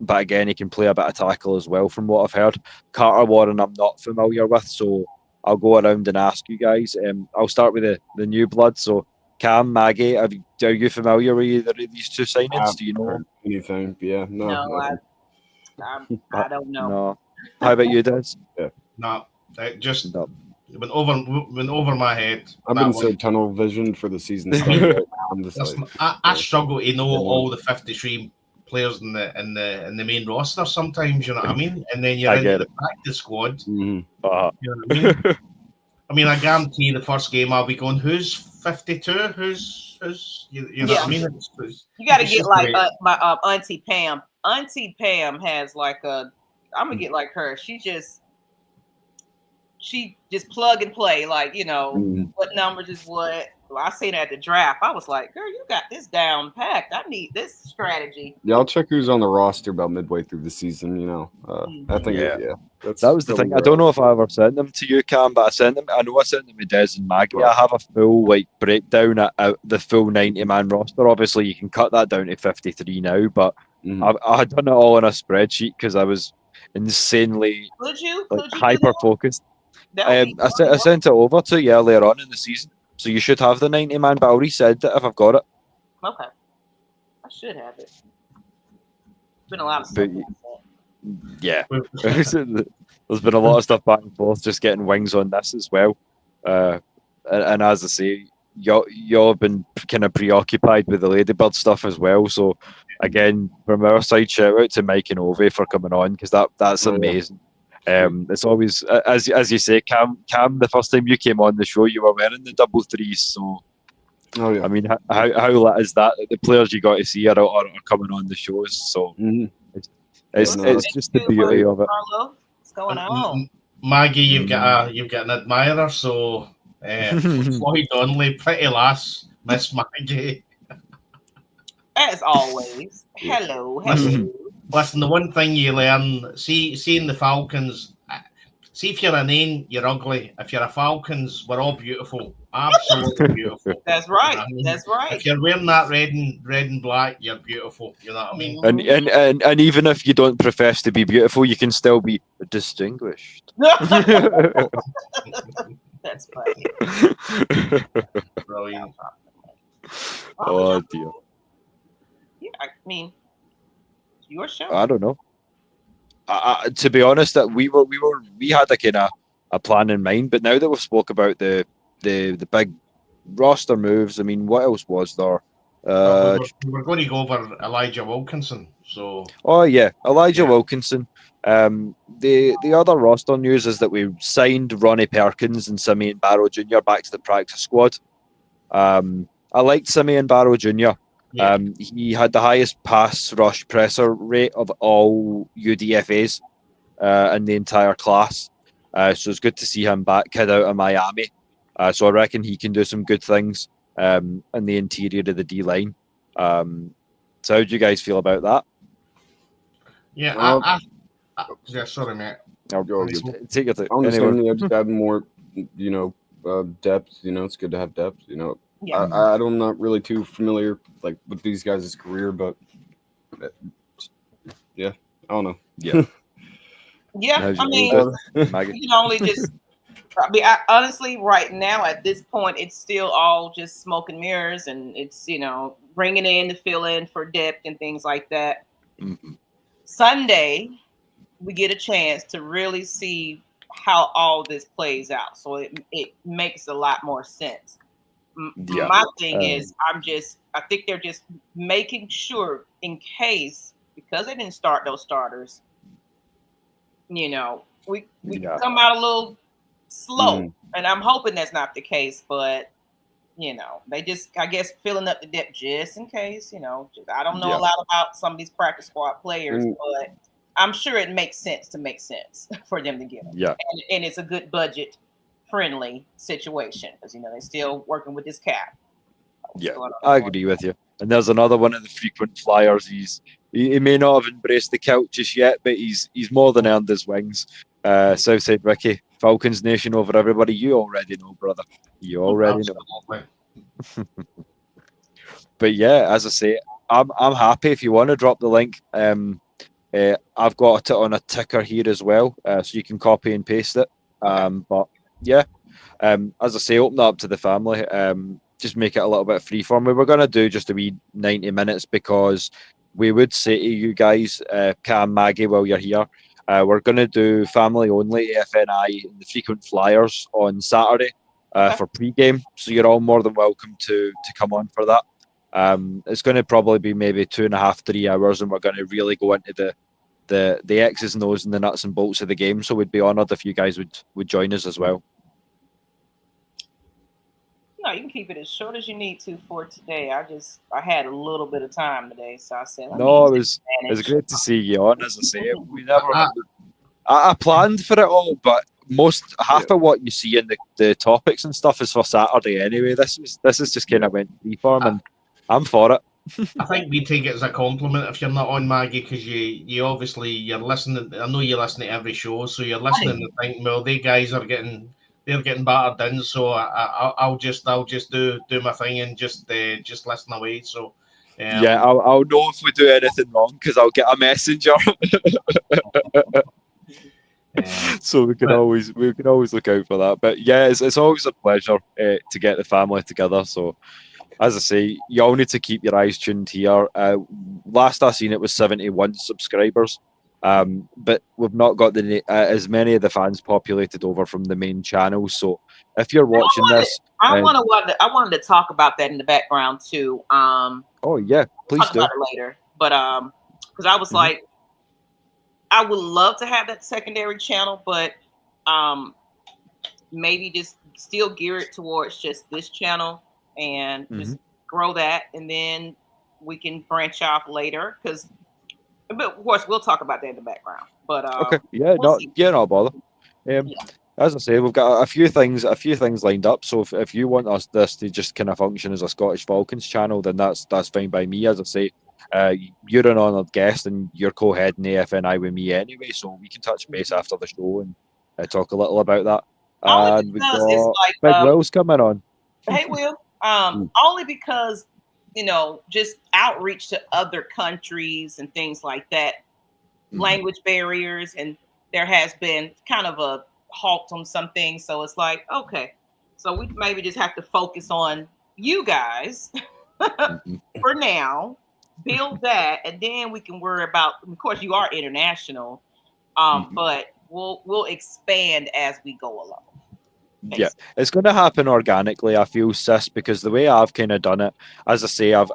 Speaker 1: But again, he can play a bit of tackle as well, from what I've heard. Carter Warren, I'm not familiar with, so I'll go around and ask you guys. I'll start with the new blood. So, Cam, Maggie, are you familiar with either of these two signings? Do you know
Speaker 4: anything? Yeah, no.
Speaker 3: I don't know.
Speaker 1: No. How about you, Des?
Speaker 2: No, it just went over my head.
Speaker 4: I've been so tunnel vision for the season. I'm just
Speaker 2: I struggle to know all the 53 players in the main roster sometimes, you know what I mean? And then you're into the practice squad.
Speaker 4: Mm-hmm.
Speaker 2: You know what I mean? I mean, I guarantee the first game I'll be going, who's 52? Who's you know what I mean?
Speaker 3: You got to get like my Auntie Pam. Auntie Pam has like I'm gonna get like her. She just plug and play, like, what numbers is what. I seen her at the draft. I was like, girl, you got this down packed. I need this strategy.
Speaker 4: Yeah, I'll check who's on the roster about midway through the season, I think,
Speaker 1: that was the thing. I don't know if I ever sent them to you, Cam, but I know I sent them to Des and Maggie. Right. I have a full breakdown at the full 90-man roster. Obviously, you can cut that down to 53 now, but I had done it all in a spreadsheet because I was insanely hyper-focused. I sent it over to you earlier on in the season, so you should have the 90 man. But I'll resend it if I've got it.
Speaker 3: Okay, I should have it. It's been a lot of stuff.
Speaker 1: Yeah, there's been a lot of stuff back and forth, just getting wings on this as well. And as I say, y'all have been kind of preoccupied with the Ladybird stuff as well. So again, from our side, shout out to Mike and Ove for coming on, because that's amazing. It's always, as you say, Cam. The first time you came on the show, you were wearing the double threes. So, I mean, how lit is that? The players you got to see are coming on the shows. So it's just the beauty of it.
Speaker 3: What's going on,
Speaker 2: Maggie? You've got an admirer. So Floyd Donnelly, pretty lass, Miss Maggie.
Speaker 3: As always, hello.
Speaker 2: Listen, the one thing you learn, seeing the Falcons, see if you're an Ain, you're ugly. If you're a Falcons, we're all beautiful. Absolutely beautiful.
Speaker 3: That's right.
Speaker 2: I mean,
Speaker 3: That's right.
Speaker 2: If you're wearing that red and black, you're beautiful. You know what I mean?
Speaker 1: And even if you don't profess to be beautiful, you can still be distinguished.
Speaker 3: That's funny.
Speaker 2: Brilliant.
Speaker 1: Oh dear.
Speaker 3: Yeah, I mean, your show.
Speaker 1: I don't know. To be honest, that we had a kind of a plan in mind, but now that we've spoke about the big roster moves, I mean, what else was there?
Speaker 2: We're going to go over Elijah Wilkinson. So.
Speaker 1: Oh yeah, Elijah Wilkinson. The other roster news is that we signed Ronnie Perkins and Simeon Barrow Jr. back to the practice squad. I liked Simeon Barrow Jr.
Speaker 2: Yeah.
Speaker 1: He had the highest pass rush presser rate of all UDFAs in the entire class. So it's good to see him back, kid out of Miami. So I reckon he can do some good things in the interior of the D line. So how do you guys feel about that?
Speaker 2: Yeah, yeah. Sorry, mate.
Speaker 1: I'll go. Take it.
Speaker 4: On the same thing, I just add more, depth. It's good to have depth. I'm not really too familiar with these guys' career, but I don't know.
Speaker 1: Yeah.
Speaker 3: Yeah, I mean, you can only just. Honestly, right now at this point, it's still all just smoke and mirrors, and it's bringing in to fill in for depth and things like that.
Speaker 1: Mm-hmm.
Speaker 3: Sunday, we get a chance to really see how all this plays out, so it makes a lot more sense. My thing is, I think they're just making sure in case, because they didn't start those starters, we come out a little slow, and I'm hoping that's not the case, but they just, I guess, filling up the depth just in case. I don't know a lot about some of these practice squad players, but I'm sure it makes sense for them to get them.
Speaker 1: Yeah,
Speaker 3: and it's a good budget friendly situation because they're still working with this cap.
Speaker 1: Yeah, I agree with you. And there's another one of the frequent flyers. He may not have embraced the kilt just yet, but he's more than earned his wings. Southside Ricky, Falcons Nation over everybody. You already know, brother. You already know. But yeah, as I say, I'm happy if you want to drop the link. I've got it on a ticker here as well, so you can copy and paste it. But yeah, as I say, open that up to the family. Just make it a little bit freeform. We were going to do just a wee 90 minutes because we would say to you guys, Cam, Maggie, while you're here, we're going to do family only AFNI and the frequent flyers on Saturday for pre-game. So you're all more than welcome to come on for that. It's going to probably be maybe 2.5, 3 hours, and we're going to really go into the X's and O's and the nuts and bolts of the game. So we'd be honoured if you guys would join us as well.
Speaker 3: No, you can keep it as short as you need to for today. I had a little bit of time today, so I said.
Speaker 1: It was great to see you on. As I say, I planned for it all, but half of what you see in the topics and stuff is for Saturday anyway. This is just kind of went freeform, and I'm for it.
Speaker 2: I think we take it as a compliment if you're not on, Maggie, because you obviously you're listening. I know you listen to every show, so you're listening and thinking, well, they guys are getting battered in, so I'll just do my thing and just listen away. So
Speaker 1: I'll know if we do anything wrong because I'll get a messenger. So we can always look out for that. But yeah, it's always a pleasure to get the family together. So as I say, you all need to keep your eyes tuned here. Last I seen it was 71 subscribers, but we've not got as many of the fans populated over from the main channel. So if you're watching this,
Speaker 3: I wanted to talk about that in the background too.
Speaker 1: Oh yeah, please
Speaker 3: talk
Speaker 1: do.
Speaker 3: about it later. But because I was like, I would love to have that secondary channel, but maybe just still gear it towards just this channel and just grow that, and then we can branch off later. But of course, we'll talk about that in the background. But
Speaker 1: okay, yeah, no bother. As I say, we've got a few things lined up. So if you want this to just kind of function as a Scottish Falcons channel, then that's fine by me. As I say, you're an honoured guest and you're co-heading AFNI with me anyway, so we can touch base after the show and talk a little about that. And we got Big Will's coming on.
Speaker 3: Hey, Will. Only because just outreach to other countries and things like that, language barriers, and there has been kind of a halt on some things. So it's like, okay, so we maybe just have to focus on you guys for now, build that, and then we can worry about, of course, you are international, but we'll expand as we go along. Basically.
Speaker 1: Yeah, it's going to happen organically, I feel, sis, because the way I've kind of done it, as I say, I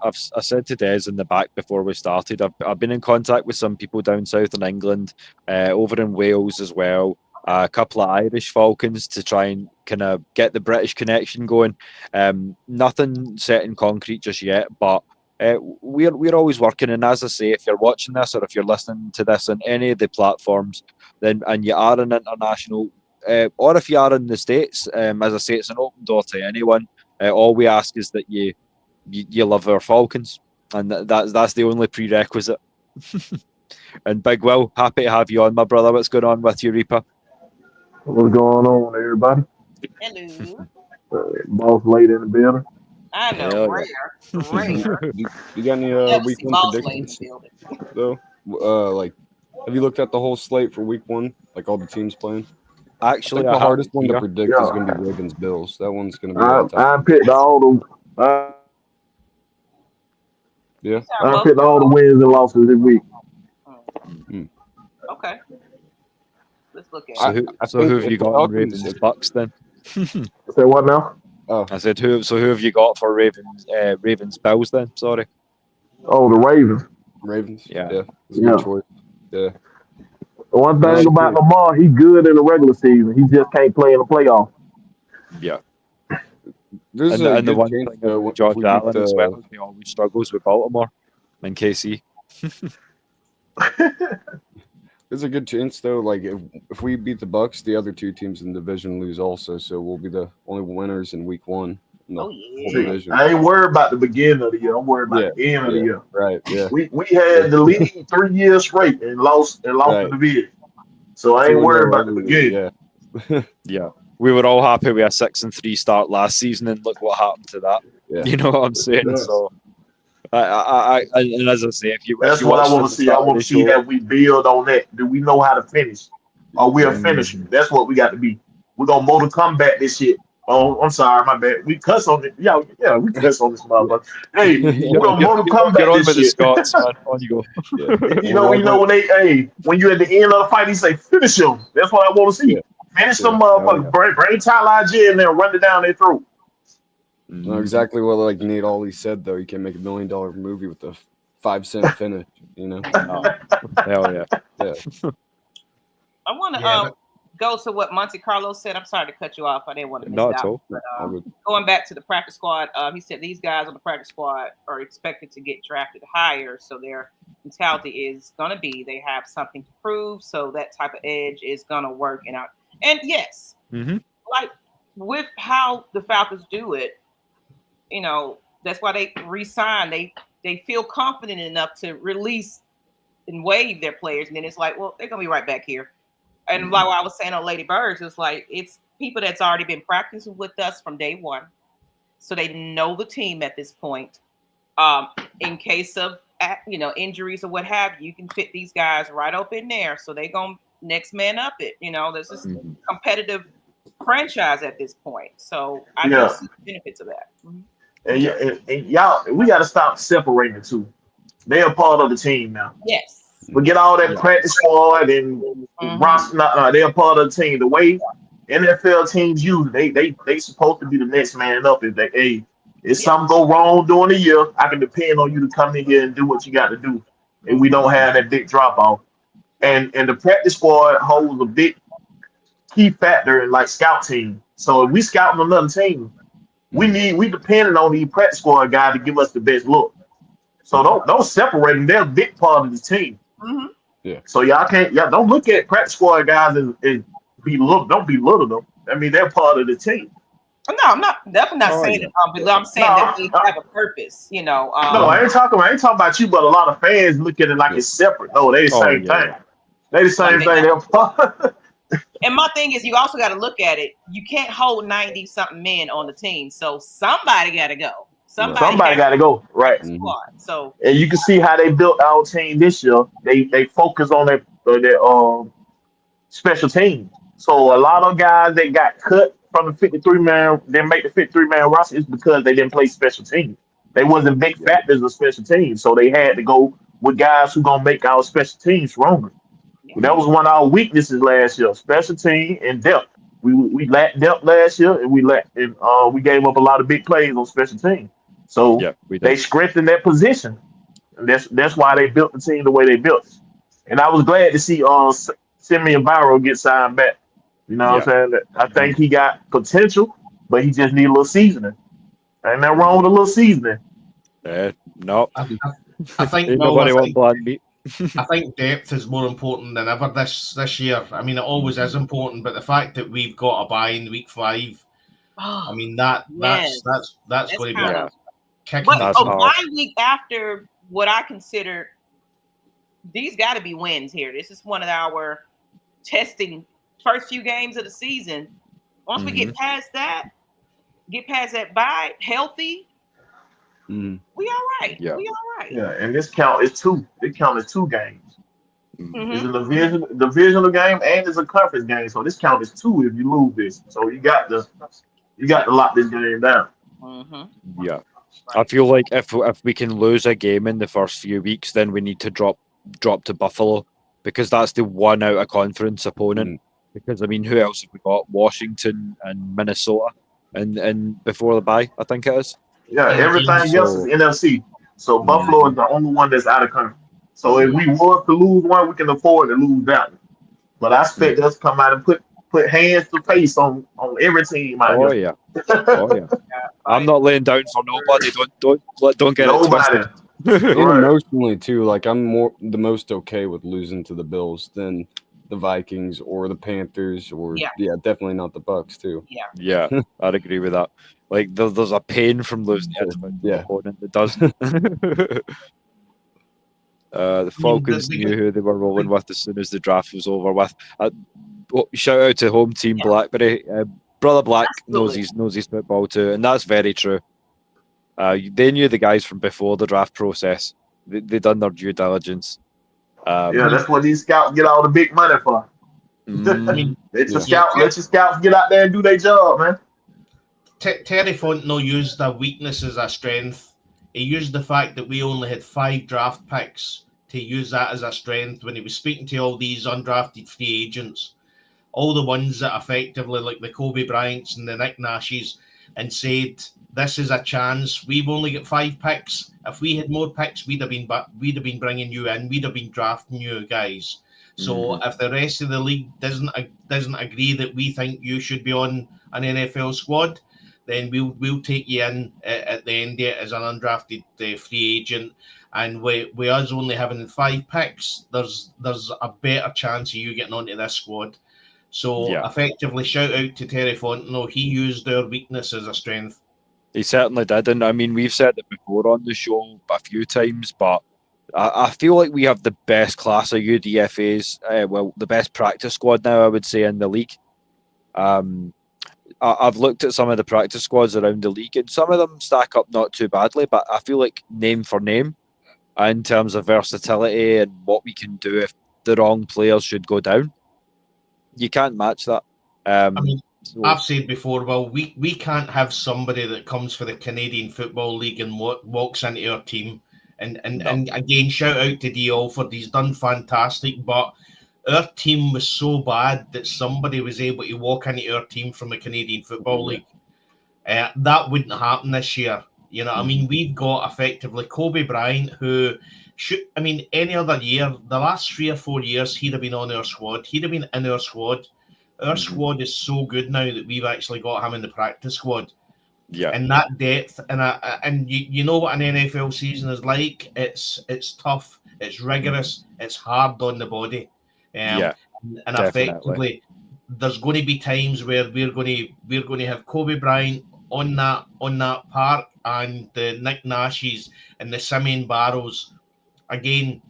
Speaker 1: said to Des in the back before we started, I've been in contact with some people down south in England, over in Wales as well, a couple of Irish Falcons to try and kind of get the British connection going. Nothing set in concrete just yet, but we're always working. And as I say, if you're watching this or if you're listening to this on any of the platforms, then and you are an international, or if you are in the States, as I say, it's an open door to anyone. All we ask is that you love our Falcons, and that's the only prerequisite. And Big Will, happy to have you on, my brother. What's going on with you, Reaper?
Speaker 5: What's going on, everybody?
Speaker 3: Hello.
Speaker 5: Boss lady in the building.
Speaker 3: I know, rare.
Speaker 4: You got any week one predictions though? Like, have you looked at the whole slate for week one? Like all the teams playing?
Speaker 1: Actually,
Speaker 4: the hardest one to predict is going to be Ravens Bills. That one's going to be.
Speaker 5: I picked all the. I picked all the wins and losses this week.
Speaker 3: Okay. Let's look at it.
Speaker 1: So who have you got on Ravens Bucks then?
Speaker 5: Say what now?
Speaker 1: Oh, I said who have you got for Ravens Bills then? Sorry.
Speaker 5: Oh, the Ravens.
Speaker 1: Yeah.
Speaker 4: It's a good choice. Yeah.
Speaker 5: The one thing about Lamar, he's good in the regular season. He just can't play in the playoffs.
Speaker 1: Yeah.
Speaker 4: And
Speaker 1: the one thing with Josh Allen as well, he always struggles with Baltimore and KC.
Speaker 4: There's a good chance though. Like if we beat the Bucks, the other two teams in the division lose also. So we'll be the only winners in week one.
Speaker 5: Division. I ain't worried about the beginning of the year. I'm worried about the end of the year.
Speaker 4: Right. Yeah.
Speaker 5: We had the lead 3 years straight and lost the division. So I ain't worried about the beginning.
Speaker 4: Yeah.
Speaker 1: Yeah. We were all happy with a 6-3 start last season, and look what happened to that. Yeah. You know what I'm saying? Yes. So, and as I say,
Speaker 5: that's what I want to see. I want to see that we build on that. Do we know how to finish? Or we are finishing? That's what we got to be. We're gonna Mortal Kombat this shit. Oh, I'm sorry, my bad. We cuss on it. Yeah, we cuss on this motherfucker. Hey, we're gonna Mortal Kombat this shit.
Speaker 1: Scots, man. On you go.
Speaker 5: Yeah. You know when you're at the end of the fight, he say finish him. That's what I want to see. Finish them motherfuckers. Bring Tyler J in there and run it down their throat.
Speaker 4: No, exactly what like Nate Ollie said though. You can make $1 million movie with a 5-cent finish. You know.
Speaker 1: Hell yeah.
Speaker 3: I want to go to what Monte Carlo said. I'm sorry to cut you off. I didn't want to miss out. But, going back to the practice squad, he said these guys on the practice squad are expected to get drafted higher. So their mentality is going to be they have something to prove. So that type of edge is going to work. And yes, like with how the Falcons do it, you know, that's why they re-sign. They feel confident enough to release and waive their players. And then it's like, well, they're going to be right back here. And like what I was saying on Lady Birds, it's like it's people that's already been practicing with us from day one. So they know the team at this point. In case of injuries or what have you, you can fit these guys right up in there. So they're going to next man up it. This is competitive franchise at this point. So I do see the benefits of that.
Speaker 5: And y'all, we got to stop separating the two. They're a part of the team now.
Speaker 3: Yes.
Speaker 5: We get all that practice squad and roster. They're a part of the team. The way NFL teams use they supposed to be the next man up. If something go wrong during the year, I can depend on you to come in here and do what you got to do, and we don't have that big drop off. And the practice squad holds a big key factor in like scout team. So if we scouting another team, we depending on the practice squad guy to give us the best look. So don't separate them. They're a big part of the team.
Speaker 3: Mm-hmm.
Speaker 4: Yeah.
Speaker 5: So y'all don't look at practice squad guys and don't belittle them. I mean, they're part of the team.
Speaker 3: No, I'm definitely not saying it. I'm saying that they have a purpose.
Speaker 5: No, I ain't talking about you, but a lot of fans look at it like it's separate. No, they the same thing. They the same thing. They're part.
Speaker 3: And my thing is, you also got to look at it. You can't hold 90-something men on the team, so somebody got to go. Somebody got to go,
Speaker 5: right?
Speaker 3: So,
Speaker 5: and you can see how they built our team this year. They focus on their special team. So a lot of guys that got cut from the 53-man, didn't make the 53-man roster, is because they didn't play special teams. They wasn't big factors of special teams, so they had to go with guys who gonna make our special teams stronger. That was one of our weaknesses last year: special team and depth. We lacked depth last year, and we gave up a lot of big plays on special team. So they strengthened that position, and that's why they built the team the way they built. And I was glad to see Simeon Barrow get signed back. You know what I'm saying? I think he got potential, but he just need a little seasoning. Ain't nothing wrong with a little seasoning.
Speaker 1: No,
Speaker 2: I think
Speaker 1: nobody wants blind meat.
Speaker 2: I think depth is more important than ever this year. I mean, it always is important, but the fact that we've got a bye in week 5, I mean that's going to be a kick.
Speaker 3: But a bye week after what I consider, these got to be wins here. This is one of our testing first few games of the season. Once we get past that bye healthy. We all right.
Speaker 5: Yeah.
Speaker 3: We all right.
Speaker 5: Yeah, and this count is 2. It count as 2 games. It's a divisional game and it's a conference game. So this count is 2 if you lose this. So you got to lock this game down.
Speaker 1: Yeah. I feel like if we can lose a game in the first few weeks, then we need to drop to Buffalo, because that's the one out of conference opponent. Because I mean, who else have we got? Washington and Minnesota, and before the bye, I think it is.
Speaker 5: Yeah, everything else is NFC. So Buffalo is the only one that's out of conference. So if we want to lose one, we can afford to lose that one. But I expect us to come out and put hands to face on every team.
Speaker 1: Oh yeah. I'm not laying down for nobody. Don't get it twisted.
Speaker 4: And emotionally too, like I'm the most okay with losing to the Bills than the Vikings or the Panthers or definitely not the Bucs too.
Speaker 1: Yeah, I'd agree with that. Like there's a pain from losing to the opponent that does. The Falcons knew who they were rolling with as soon as the draft was over with. Shout out to home team Blackberry. Brother Black knows his football too, and that's very true. They knew the guys from before the draft process. They done their due diligence.
Speaker 5: That's what these scouts get all the big money for. Let your scouts get out there and do their job, man.
Speaker 2: Terry Fontenot used a weakness as a strength. He used the fact that we only had 5 draft picks to use that as a strength when he was speaking to all these undrafted free agents, all the ones that effectively, like the Kobe Bryants and the Nick Nashes, and said, "This is a chance. We've only got 5 picks. If we had more picks, we'd have been bringing you in. We'd have been drafting you guys. So if the rest of the league doesn't agree that we think you should be on an NFL squad, then we'll take you in at the end of it as an undrafted free agent. And with us only having 5 picks, there's a better chance of you getting onto this squad." So effectively, shout out to Terry Fontenot. He used our weakness as a strength.
Speaker 1: He certainly did. And I mean, we've said it before on the show a few times, but I feel like we have the best class of UDFAs. The best practice squad now, I would say, in the league. I've looked at some of the practice squads around the league, and some of them stack up not too badly, but I feel like name for name, in terms of versatility and what we can do if the wrong players should go down, you can't match that.
Speaker 2: I mean, I've said before, well, we can't have somebody that comes for the Canadian Football League and walks into our team. And again, shout out to D. Alford. He's done fantastic, but our team was so bad that somebody was able to walk into our team from the Canadian Football League. That wouldn't happen this year. You know, I mean, we've got effectively Kobe Bryant, who any other year, the last 3 or 4 years, he'd have been on our squad. He'd have been in our squad. Our squad is so good now that we've actually got him in the practice squad.
Speaker 1: Yeah,
Speaker 2: and that depth, and you know what an NFL season is like. It's tough, it's rigorous, it's hard on the body. And effectively, there's going to be times where we're going to have Kobe Bryant on that park, and the Nick Nashes and the Simeon Barrows. Again,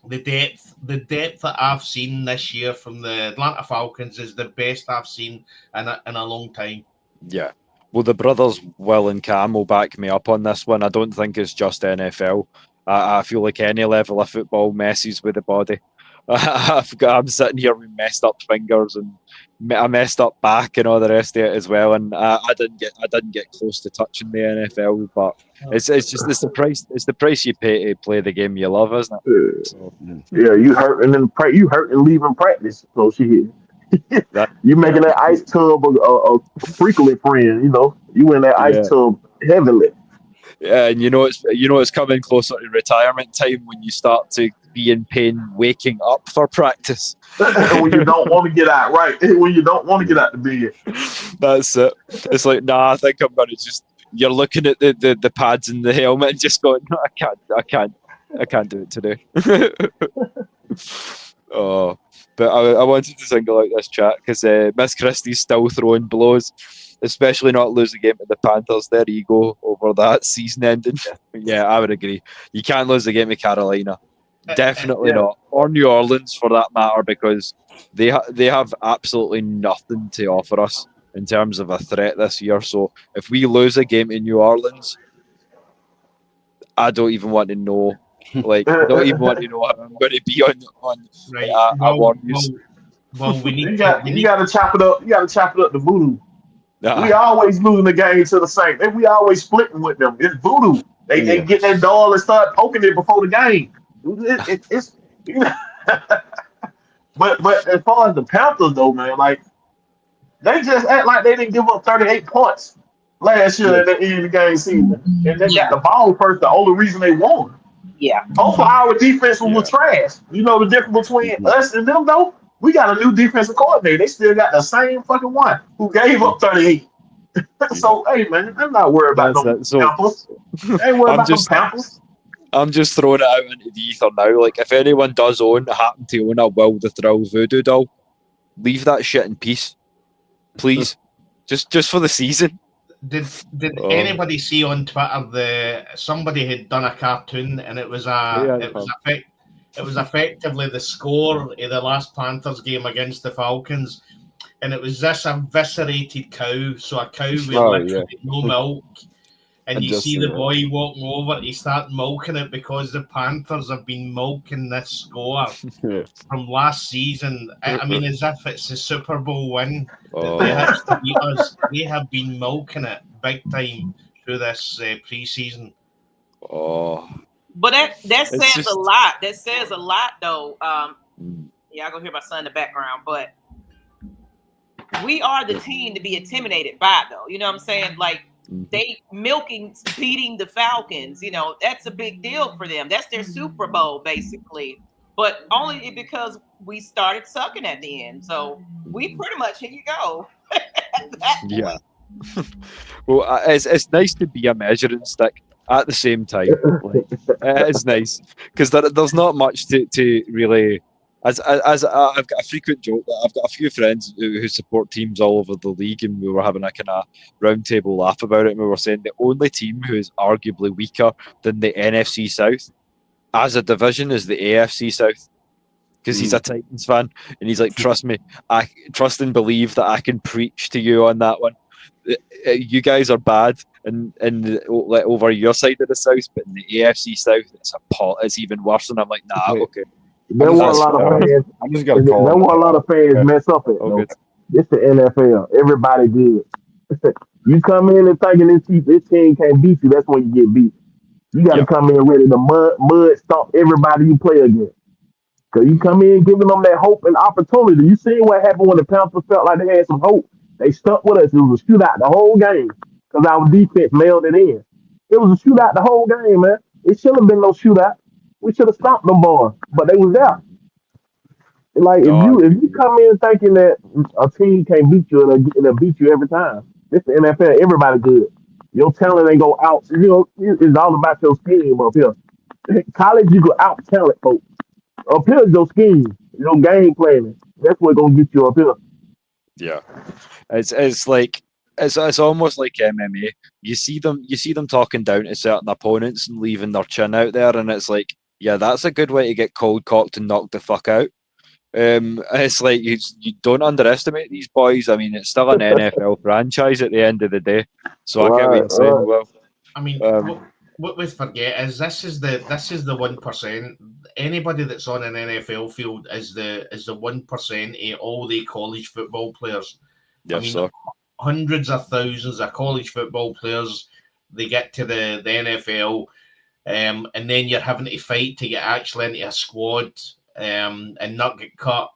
Speaker 2: the depth that I've seen this year from the Atlanta Falcons is the best I've seen in a long time.
Speaker 1: Yeah. Well, the brothers Will and Cam will back me up on this one. I don't think it's just NFL. I feel like any level of football messes with the body. I'm sitting here with messed up fingers and a messed up back and all the rest of it as well. And I didn't get close to touching the NFL, but it's the price you pay to play the game you love, isn't it? So,
Speaker 5: yeah, you hurt and leaving practice. So shit. You making that ice tub a frequent friend, you know. You in that ice tub heavily.
Speaker 1: Yeah, and you know it's coming closer to retirement time when you start to be in pain waking up for practice.
Speaker 5: When you don't want to get out, right? When you don't want to get out the bed.
Speaker 1: That's it. It's like, nah, I think I'm gonna just. You're looking at the pads and the helmet and just going, no, I can't do it today. Oh. But I wanted to single out this chat because Miss Christie's still throwing blows, especially not losing a game to the Panthers. Their ego over that season ending. Yeah, I would agree. You can't lose a game to Carolina. Definitely not. Or New Orleans for that matter, because they have absolutely nothing to offer us in terms of a threat this year. So if we lose a game in New Orleans, I don't even want to know. Like, I don't even want to know how I'm going to be on Warriors.
Speaker 2: Well,
Speaker 5: you got to chop it up. You got to chop it up to voodoo. We always losing the game to the Saints, and we always splitting with them. It's voodoo. They get that doll and start poking it before the game. It's you know. But as far as the Panthers though, man, like they just act like they didn't give up 38 points last year at the end of the game season, and they got the ball first. The only reason they won.
Speaker 3: Yeah.
Speaker 5: Both of our defense was trash. You know the difference between us and them, though? We got a new defensive coordinator. They still got the same fucking one who gave up 38. So, hey, man, I'm not worried about them Pampers. I ain't worried about them Pampers.
Speaker 1: I'm just throwing it out into the ether now. Like, if anyone does happen to own a Will the Thrill voodoo doll, leave that shit in peace. Please. just for the season.
Speaker 2: Did anybody see on Twitter somebody had done a cartoon and it was effectively the score of the last Panthers game against the Falcons, and it was this eviscerated cow, so a cow with literally no milk, and you see the boy walking over, he start milking it because the Panthers have been milking this score from last season. I mean, as if it's a Super Bowl win that they have to beat us. They have been milking it big time through this preseason.
Speaker 1: Oh,
Speaker 3: but that says a lot. That says a lot, though. Yeah, I go hear my son in the background, but we are the team to be intimidated by, though. You know what I'm saying? Like, they beating the Falcons, you know, that's a big deal for them. That's their Super Bowl, basically. But only because we started sucking at the end. So we pretty much, here you go.
Speaker 1: Yeah. Well, it's nice to be a measuring stick at the same time. Like, it's nice because there's not much to really. As I've got a frequent joke that I've got a few friends who support teams all over the league, and we were having a kind of roundtable laugh about it. And we were saying the only team who is arguably weaker than the NFC South as a division is the AFC South, because he's a Titans fan, and he's like, trust me, I trust and believe that I can preach to you on that one. You guys are bad and over your side of the South, but in the AFC South, it's even worse. And I'm like, nah, okay.
Speaker 5: There were a lot of fans.
Speaker 4: I just got to
Speaker 5: There
Speaker 4: call.
Speaker 5: were a lot of fans mess up it.
Speaker 4: Oh,
Speaker 5: It's the NFL. Everybody good. You come in and thinking this team can't beat you. That's when you get beat. You got to come in ready to mud stomp everybody you play against. Because you come in giving them that hope and opportunity. You see what happened when the Panthers felt like they had some hope. They stuck with us. It was a shootout the whole game because our defense mailed it in. It was a shootout the whole game, man. It shouldn't have been no shootout. We should have stopped them boys, but they was there. Like if you come in thinking that a team can't beat you, it'll beat you every time. This the NFL. Everybody good. Your talent ain't go out. It's all about your scheme up here. College, you go out talent folks. Up here is your scheme, your game planning. That's what's gonna get you up here.
Speaker 1: Yeah, it's like it's almost like MMA. You see them talking down to certain opponents and leaving their chin out there, and it's like, yeah, that's a good way to get cold cocked and knocked the fuck out. It's like you don't underestimate these boys. I mean, it's still an NFL franchise at the end of the day. So I get what you're saying. Well,
Speaker 2: I mean, what we forget is this is the 1%. Anybody that's on an NFL field is the 1% of all the college football players.
Speaker 1: Yes,
Speaker 2: I mean,
Speaker 1: sir.
Speaker 2: Hundreds of thousands of college football players, they get to the NFL, and then you're having to fight to get actually into a squad and not get cut.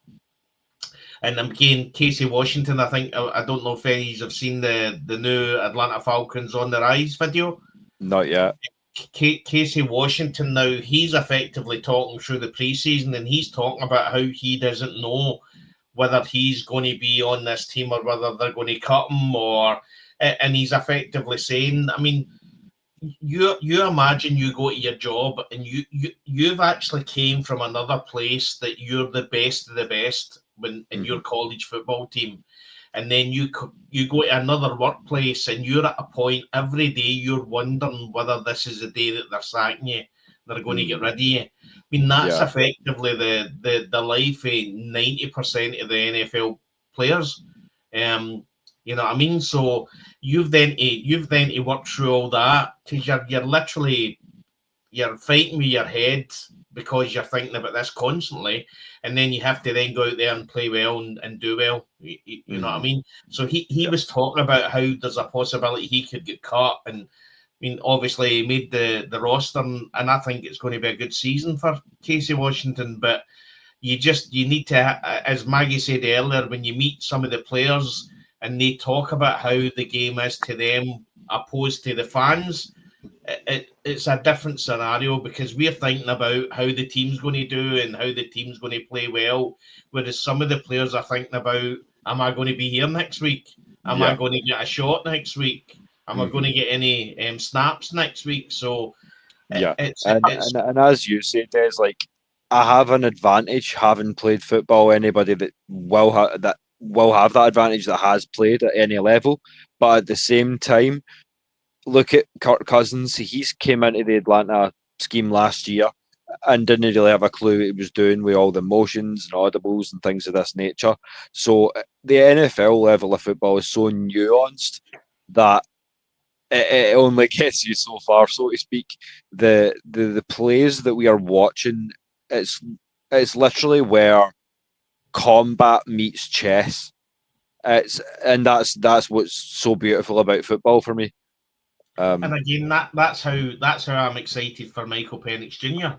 Speaker 2: And again, Casey Washington, I think, I don't know if any have seen the new Atlanta Falcons on the Rise video.
Speaker 1: Not yet.
Speaker 2: Casey Washington now, he's effectively talking through the preseason, and he's talking about how he doesn't know whether he's going to be on this team or whether they're going to cut him, and he's effectively saying, I mean, you imagine you go to your job and you've actually came from another place that you're the best of the best in your college football team, and then you go to another workplace and you're at a point every day you're wondering whether this is the day that they're sacking you, they're going to get rid of you. I mean, that's effectively the life of 90% of the NFL players. You know what I mean? So you've then to work through all that because you're fighting with your head because you're thinking about this constantly, and then you have to then go out there and play well and do well. You know what I mean? So he was talking about how there's a possibility he could get cut, and I mean, obviously he made the roster, and I think it's going to be a good season for Casey Washington. But you need to, as Maggie said earlier, when you meet some of the players and they talk about how the game is to them opposed to the fans, it's a different scenario because we're thinking about how the team's going to do and how the team's going to play well, whereas some of the players are thinking about, am I going to be here next week? Am I going to get a shot next week? Am I going to get any snaps next week? So
Speaker 1: and as you say, Des, like, I have an advantage having played football. Anybody that will have that advantage that has played at any level, but at the same time, look at Kirk Cousins. He's came into the Atlanta scheme last year and didn't really have a clue what he was doing with all the motions and audibles and things of this nature. So the NFL level of football is so nuanced that it only gets you so far, so to speak. The plays that we are watching, it's literally where combat meets chess. That's what's so beautiful about football for me.
Speaker 2: And again, that's how I'm excited for Michael Penix Jr.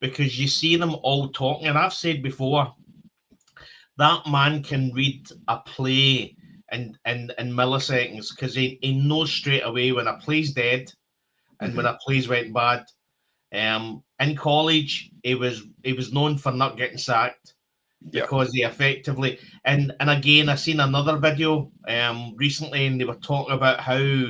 Speaker 2: because you see them all talking, and I've said before, that man can read a play in milliseconds because he knows straight away when a play's dead and when a play's went bad. In college, he was known for not getting sacked because he effectively and again, I seen another video recently, and they were talking about how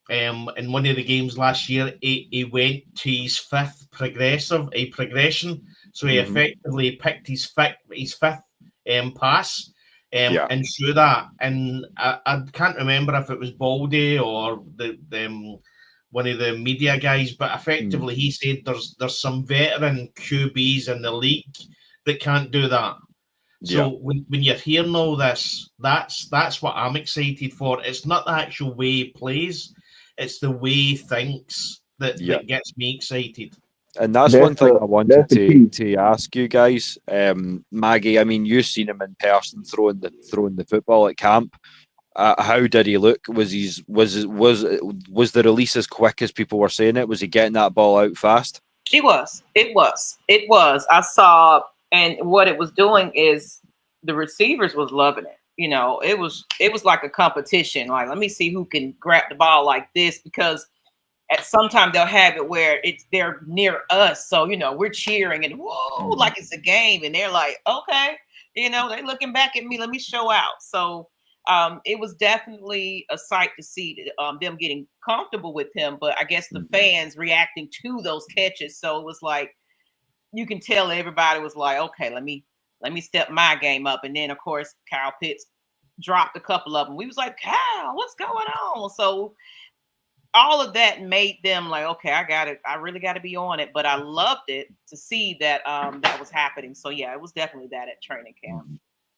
Speaker 2: in one of the games last year, he went to his fifth progression. So he effectively picked his fifth pass and threw that. And I can't remember if it was Baldy or the one of the media guys, but effectively he said there's some veteran QBs in the league that can't do that. So when you're hearing all this, that's what I'm excited for. It's not the actual way he plays. It's the way he thinks that gets me excited.
Speaker 1: And that's one thing I wanted to ask you guys, Maggie. I mean, you've seen him in person throwing the football at camp. How did he look? Was the release as quick as people were saying it? Was he getting that ball out fast?
Speaker 3: It was. I saw, and what it was doing is the receivers was loving it. You know, it was like a competition. Like, let me see who can grab the ball like this, because at some time they'll have it where they're near us. So, you know, we're cheering and whoa, like it's a game, and they're like, okay, you know, they're looking back at me. Let me show out. So it was definitely a sight to see them getting comfortable with him. But I guess the fans reacting to those catches. So it was like, you can tell everybody was like, okay, let me step my game up. And then, of course, Kyle Pitts dropped a couple of them. We was like, Kyle, what's going on? So all of that made them like, okay, I really got to be on it. But I loved it to see that that was happening. So, yeah, it was definitely that at training camp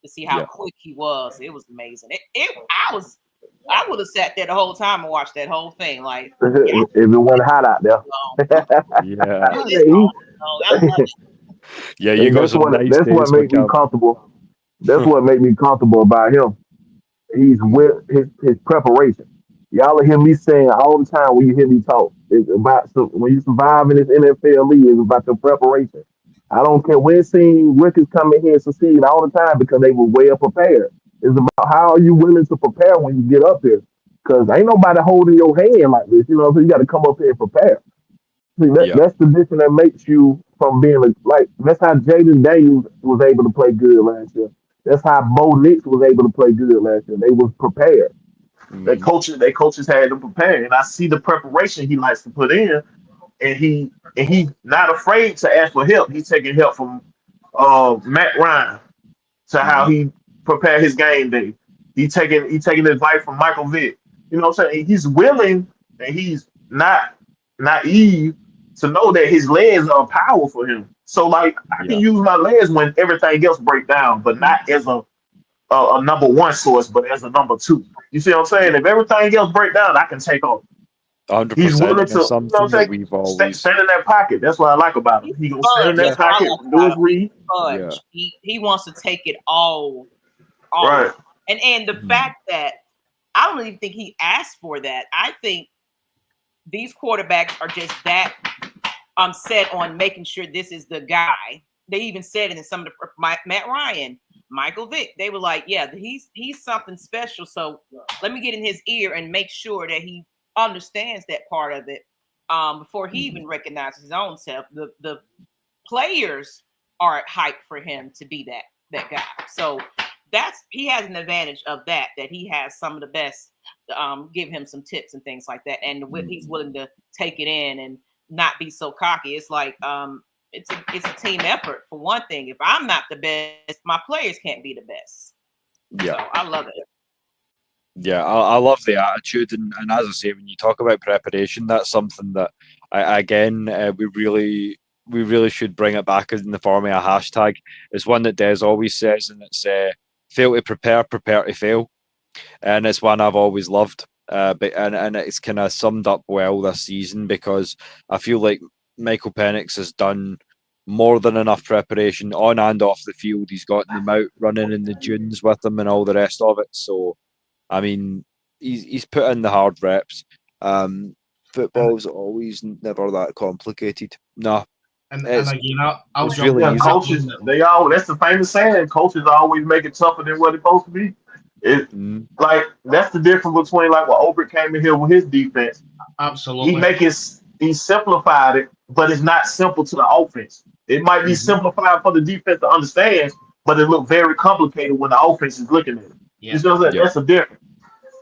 Speaker 3: to see how quick he was. It was amazing. I would have sat there the whole time and watched that whole thing. Like,
Speaker 5: if it wasn't hot out there.
Speaker 1: Yeah, you got some nice
Speaker 5: That's what makes me comfortable. That's what makes me comfortable about him. He's with his preparation. Y'all will hear me saying all the time when you hear me talk. It's about when you survive in this NFL league, it's about your preparation. I don't care. We're seeing rookies come in here and succeed all the time because they were well prepared. It's about how are you willing to prepare when you get up there. Because ain't nobody holding your hand like this. You know, so you got to come up here and prepare. See, that's the difference that makes you from being that's how Jaden Daniels was able to play good last year. That's how Bo Nix was able to play good last year. They was prepared. Their coaches had them prepared. And I see the preparation he likes to put in, and he's not afraid to ask for help. He's taking help from Matt Ryan to how he prepared his game day. He's taking advice from Michael Vick. You know what I'm saying? He's willing, and he's not naive to know that his legs are power for him. So, like, I can use my legs when everything else breaks down, but not as a number one source, but as a number two. You see what I'm saying? If everything else breaks down, I can take off.
Speaker 1: 100%.
Speaker 5: He's willing to,
Speaker 1: something that we've always
Speaker 5: stand in that pocket. That's what I like about him. He gonna stand in that pocket, do his read.
Speaker 3: He wants to take it all.
Speaker 5: Right.
Speaker 3: And the fact that I don't even think he asked for that. I think these quarterbacks are just that set on making sure this is the guy. They even said it in some of the Matt Ryan, Michael Vick. They were like, yeah, he's something special. So let me get in his ear and make sure that he understands that part of it before he even recognizes his own self. The players are hyped for him to be that guy. So he has an advantage of that he has some of the best give him some tips and things like that, and he's willing to take it in and not be so cocky. It's like it's a team effort for one thing. If I'm not the best, my players can't be the best. So I love it.
Speaker 1: Yeah, I love the attitude, and as I say, when you talk about preparation, that's something that we really should bring it back in the form of a hashtag. It's one that Des always says, and it's fail to prepare to fail, and it's one I've always loved. But it's kind of summed up well this season, because I feel like Michael Penix has done more than enough preparation on and off the field. He's gotten them out running in the dunes with them and all the rest of it. So, I mean, he's put in the hard reps. Football's always never that complicated. No.
Speaker 2: And again, I was
Speaker 1: really easy.
Speaker 5: Coaches, that's the famous saying, coaches always make it tougher than what it's supposed to be. Like, that's the difference between like when Obert came in here with his defense.
Speaker 2: Absolutely.
Speaker 5: He simplified it, but it's not simple to the offense. It might be simplified for the defense to understand, but it look very complicated when the offense is looking at it. You know what I'm saying? That's the difference.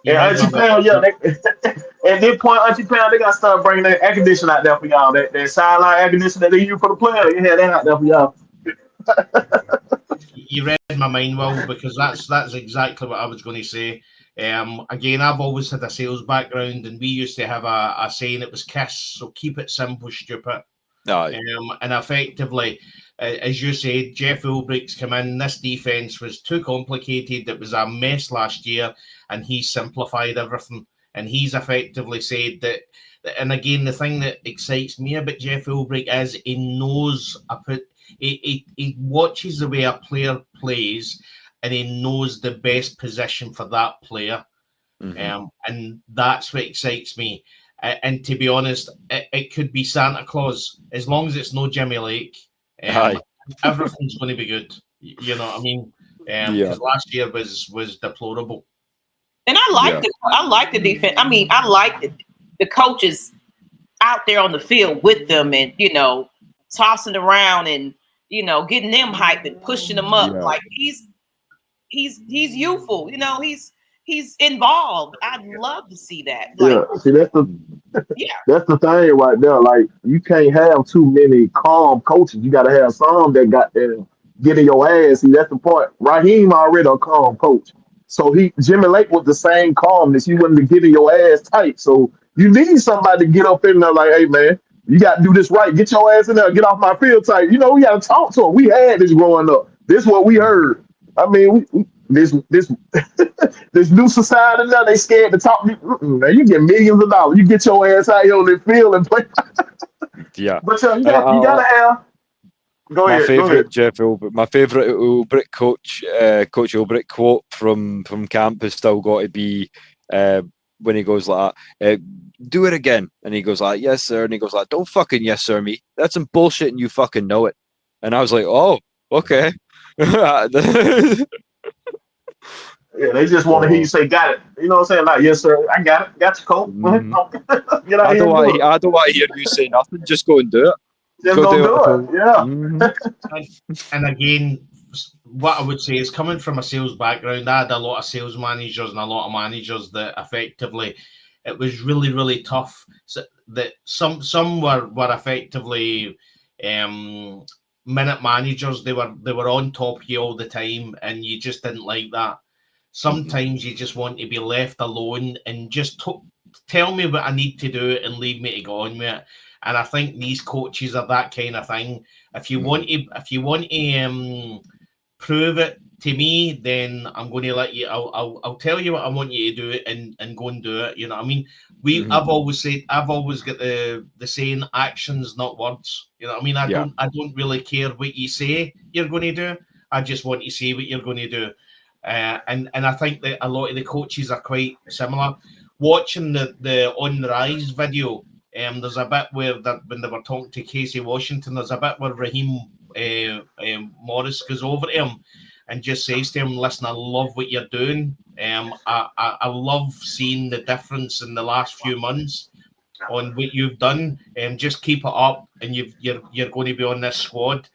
Speaker 5: And Auntie Pound, at this point, Auntie Pound, they got to start bringing that air conditioning out there for y'all. That sideline air conditioning that they use for the player. You had that out there for y'all.
Speaker 2: You read my mind, Will, because that's exactly what I was going to say. Again, I've always had a sales background, and we used to have a saying, it was KISS, so keep it simple, stupid. And effectively, as you said, Jeff Ulbricht's come in. This defense was too complicated. It was a mess last year, and he simplified everything. And he's effectively said that And again, the thing that excites me about Jeff Ulbrich is he knows he watches the way a player plays, and he knows the best position for that player. And that's what excites me. And to be honest, it could be Santa Claus as long as it's no Jimmy Lake. Everything's going to be good. You know what I mean? Because last year was deplorable.
Speaker 3: And I like the defense. I mean, I like the coaches out there on the field with them, and tossing around and getting them hyped and pushing them up. Like he's youthful. He's involved. I'd love to see that.
Speaker 5: See, that's the thing right there. Like, you can't have too many calm coaches. You got to have some that got there getting your ass. See, that's the part. Raheem already a calm coach. So Jimmy Lake was the same calmness. You wouldn't be getting your ass tight. So you need somebody to get up in there like, hey, man, you got to do this right. Get your ass in there. Get off my field tight. We got to talk to him. We had this growing up. This is what we heard. I mean, this new society now, they scared to talk. Man, you get millions of dollars. You get your ass out here on the field and play. But you gotta have. Go ahead.
Speaker 1: My favorite Ulbrich coach, Coach Ulbrich quote from camp has still got to be when he goes like that, do it again, and he goes like, yes sir, and he goes like, don't fucking yes sir me. That's some bullshit, and you fucking know it. And I was like, oh, okay.
Speaker 5: Yeah, they just want to hear you say, got it. You know what I'm saying? Like, yes, sir, I got it. Got you, Cole.
Speaker 1: I don't want to hear you say nothing. Just go and do it.
Speaker 5: Just go do it. Yeah.
Speaker 2: And again, what I would say is, coming from a sales background, I had a lot of sales managers and a lot of managers that effectively, it was really, really tough. So that some were effectively minute managers. They were on top of you all the time, and you just didn't like that. Sometimes you just want to be left alone and just tell me what I need to do and leave me to go on with it. And I think these coaches are that kind of thing. If you want to prove it to me, then I'm going to let you. I'll tell you what I want you to do and go and do it. You know what I mean? I've always got the saying, actions, not words. You know what I mean? I don't really care what you say you're going to do. I just want to see what you're going to do. And I think that a lot of the coaches are quite similar. Watching the On the Rise video, there's a bit where when they were talking to Casey Washington, there's a bit where Raheem Morris goes over to him and just says to him, listen, I love what you're doing. I love seeing the difference in the last few months on what you've done. Just keep it up, and you're going to be on this squad.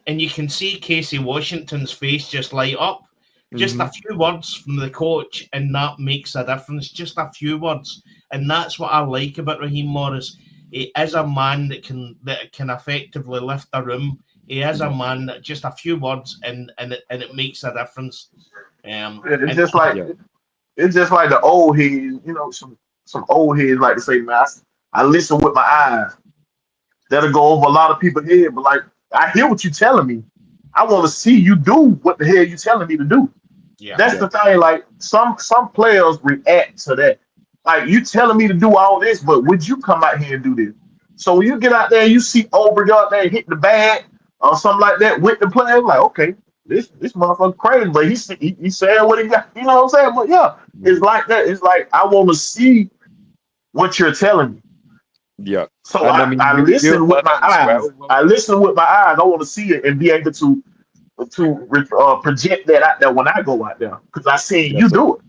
Speaker 2: And you can see Casey Washington's face just light up. Just a few words from the coach, and that makes a difference. Just a few words. And that's what I like about Raheem Morris. He is a man that can effectively lift a room. He is a man that just a few words and it makes a difference.
Speaker 5: It's just like the old heads, some old heads like to say, man, I listen with my eyes. That'll go over a lot of people's head, but like, I hear what you're telling me. I want to see you do what the hell you're telling me to do. Yeah, that's the thing. Like, some players react to that. Like, you telling me to do all this, but would you come out here and do this? So when you get out there and you see Ulbrich out there hit the bag or something like that with the player, like, okay, this motherfucker crazy, but he's saying what he got. You know what I'm saying? But yeah, it's like that. It's like, I want to see what you're telling me.
Speaker 1: Yeah.
Speaker 5: So I listen with my eyes. I listen with my eyes. I want to see it and be able to project that out there when I go out there, because I see you do it.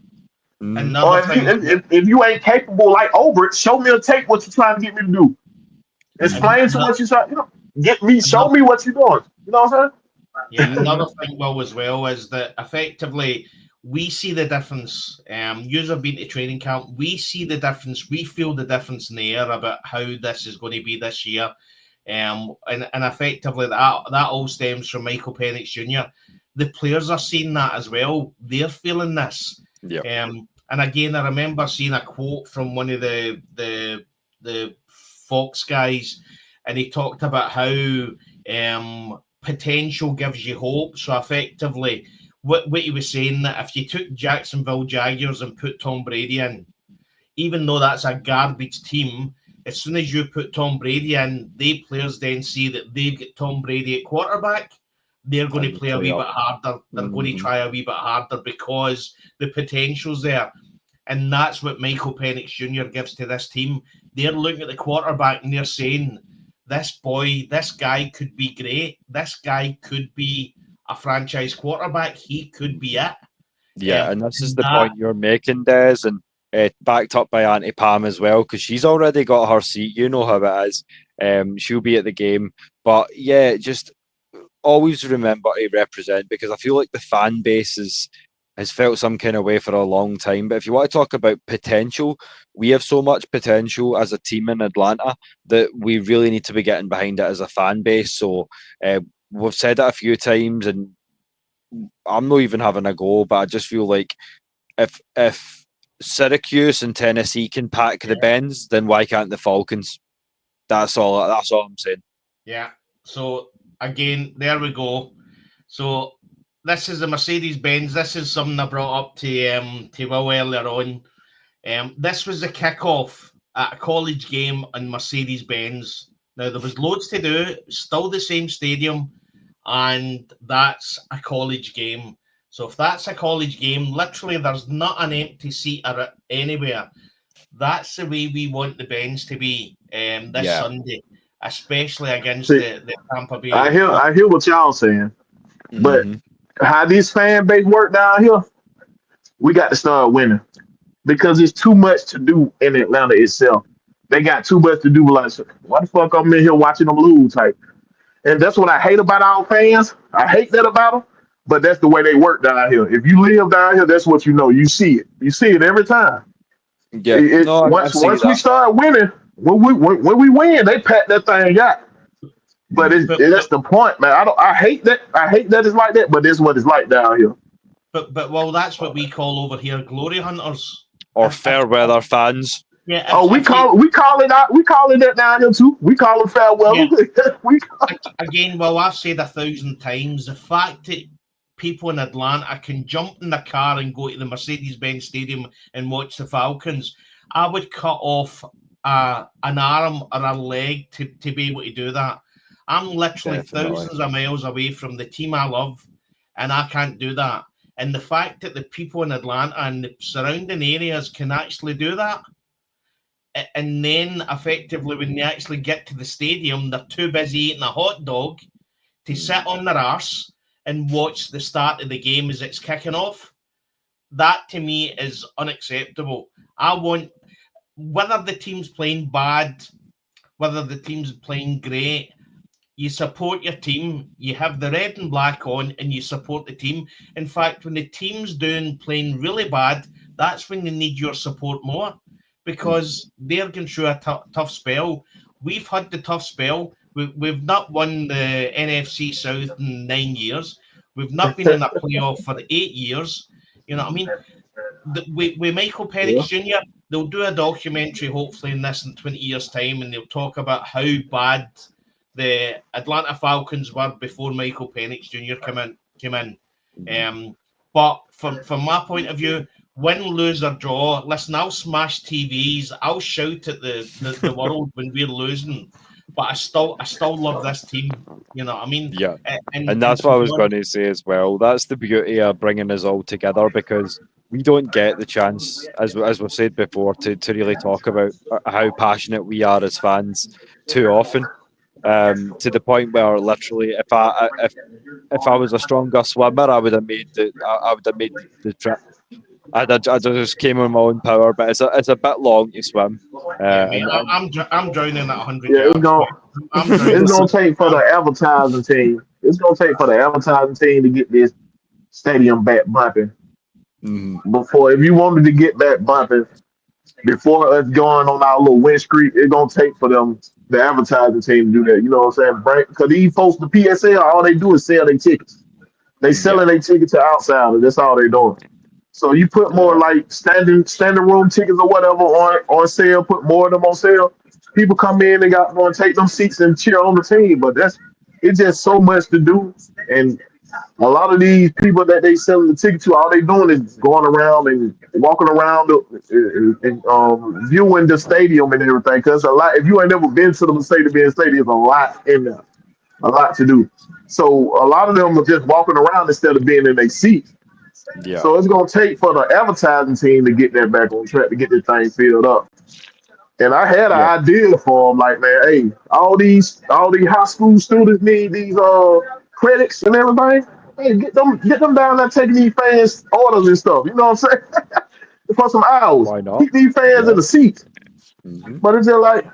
Speaker 5: Or if you ain't capable like Ulbrich, show me a tape what you're trying to get me to do. Explain to what you're trying. Show me what you're doing. You know what I'm saying?
Speaker 2: Yeah. Another thing, as well, is that effectively we see the difference. You have been to training camp. We see the difference. We feel the difference in the air about how this is going to be this year. And effectively that all stems from Michael Penix Jr. The players are seeing that as well. They're feeling this.
Speaker 1: Yeah.
Speaker 2: And again, I remember seeing a quote from one of the Fox guys, and he talked about how potential gives you hope. So effectively, what he was saying, that if you took Jacksonville Jaguars and put Tom Brady in, even though that's a garbage team, as soon as you put Tom Brady in, they players then see that they've got Tom Brady at quarterback. They're going to play a wee bit harder. They're going to try a wee bit harder because the potential's there. And that's what Michael Penix Jr. gives to this team. They're looking at the quarterback and they're saying, this guy could be great. This guy could be a franchise quarterback. He could be it.
Speaker 1: Yeah, and this is the point you're making, Des, and backed up by Auntie Pam as well, because she's already got her seat. You know how it is. She'll be at the game. But yeah, just always remember to represent, because I feel like the fan base has felt some kind of way for a long time. But if you want to talk about potential, we have so much potential as a team in Atlanta that we really need to be getting behind it as a fan base. So we've said it a few times, and I'm not even having a go, but I just feel like if Syracuse and Tennessee can pack the Benz, then why can't the Falcons? That's all I'm saying.
Speaker 2: Yeah. So again, there we go. So this is the Mercedes-Benz. This is something I brought up to Will earlier on. This was the kickoff at a college game on Mercedes-Benz. Now, there was loads to do, still the same stadium, and that's a college game. So if that's a college game, literally there's not an empty seat anywhere. That's the way we want the Benz to be this Sunday, especially against the Tampa Bay.
Speaker 5: I hear what y'all saying, but how this fan base work down here, we got to start winning, because it's too much to do in Atlanta itself. They got too much to do. Like, why the fuck I'm in here watching them lose type? And that's what I hate about our fans. I hate that about them, but that's the way they work down here. If you live down here, that's what you know. You see it. You see it every time.
Speaker 1: Yeah.
Speaker 5: Once we start winning, when we win, they pack that thing out. But that's the point, man. I hate that. I hate that it's like that, but this is what it's like down here.
Speaker 2: But well, that's what we call over here glory hunters
Speaker 1: or fair weather fans.
Speaker 2: Yeah.
Speaker 5: We call it that down here too. We call them fair weather. Yeah.
Speaker 2: Again, well, I've said 1,000 times, the fact that people in Atlanta can jump in the car and go to the Mercedes-Benz Stadium and watch the Falcons, I would cut off an arm or a leg to be able to do that. I'm literally thousands of miles away from the team I love, and I can't do that. And the fact that the people in Atlanta and the surrounding areas can actually do that, and then effectively when they actually get to the stadium, they're too busy eating a hot dog to sit on their arse and watch the start of the game as it's kicking off. That to me is unacceptable. I want, whether the team's playing bad, whether the team's playing great, you support your team, you have the red and black on, and you support the team. In fact, when the team's playing really bad, that's when they need your support more, because they're going through a tough spell. We've had the tough spell. We've not won the NFC South in 9 years. We've not been in a playoff for 8 years. You know what I mean? With Michael Penix Jr., they'll do a documentary hopefully in 20 years' time, and they'll talk about how bad the Atlanta Falcons were before Michael Penix Jr. came in. But from my point of view, win, lose or draw, listen, I'll smash TVs, I'll shout at the world when we're losing, but I still love this team. You know what I mean?
Speaker 1: Yeah. And that's what I was going to say as well. That's the beauty of bringing us all together, because we don't get the chance, as we've said before, to really talk about how passionate we are as fans too often. To the point where literally, if I was a stronger swimmer, I would have made the trip. I just came on my own power, but it's a bit long to swim.
Speaker 2: I'm drowning at 100
Speaker 5: yards.
Speaker 2: It's
Speaker 5: gonna take for the advertising team. It's gonna take for the advertising team to get this stadium back bumping. Before, if you wanted to get back bumping, before us going on our little win streak, it's gonna take for them, the advertising team, to do that. You know what I'm saying? Because these folks, the PSL, all they do is sell their tickets. They selling their tickets to outsiders. That's all they doing. So you put more like standing room tickets or whatever on sale. Put more of them on sale. People come in, they got going to take them seats and cheer on the team. But it's just so much to do, and A lot of these people that they selling the ticket to, all they doing is going around and walking around and viewing the stadium and everything. Because a lot, if you ain't never been to the Mercedes-Benz Stadium, a lot in there, a lot to do. So a lot of them are just walking around instead of being in their seats.
Speaker 1: Yeah.
Speaker 5: So it's gonna take for the advertising team to get that back on track to get this thing filled up. And I had an idea for them, like, man, hey, all these high school students need these credits and everything. Hey, get them down there taking these fans orders and stuff. You know what I'm saying? For some hours.
Speaker 1: Why not?
Speaker 5: Keep these fans in the seats.
Speaker 1: Mm-hmm.
Speaker 5: But it's just like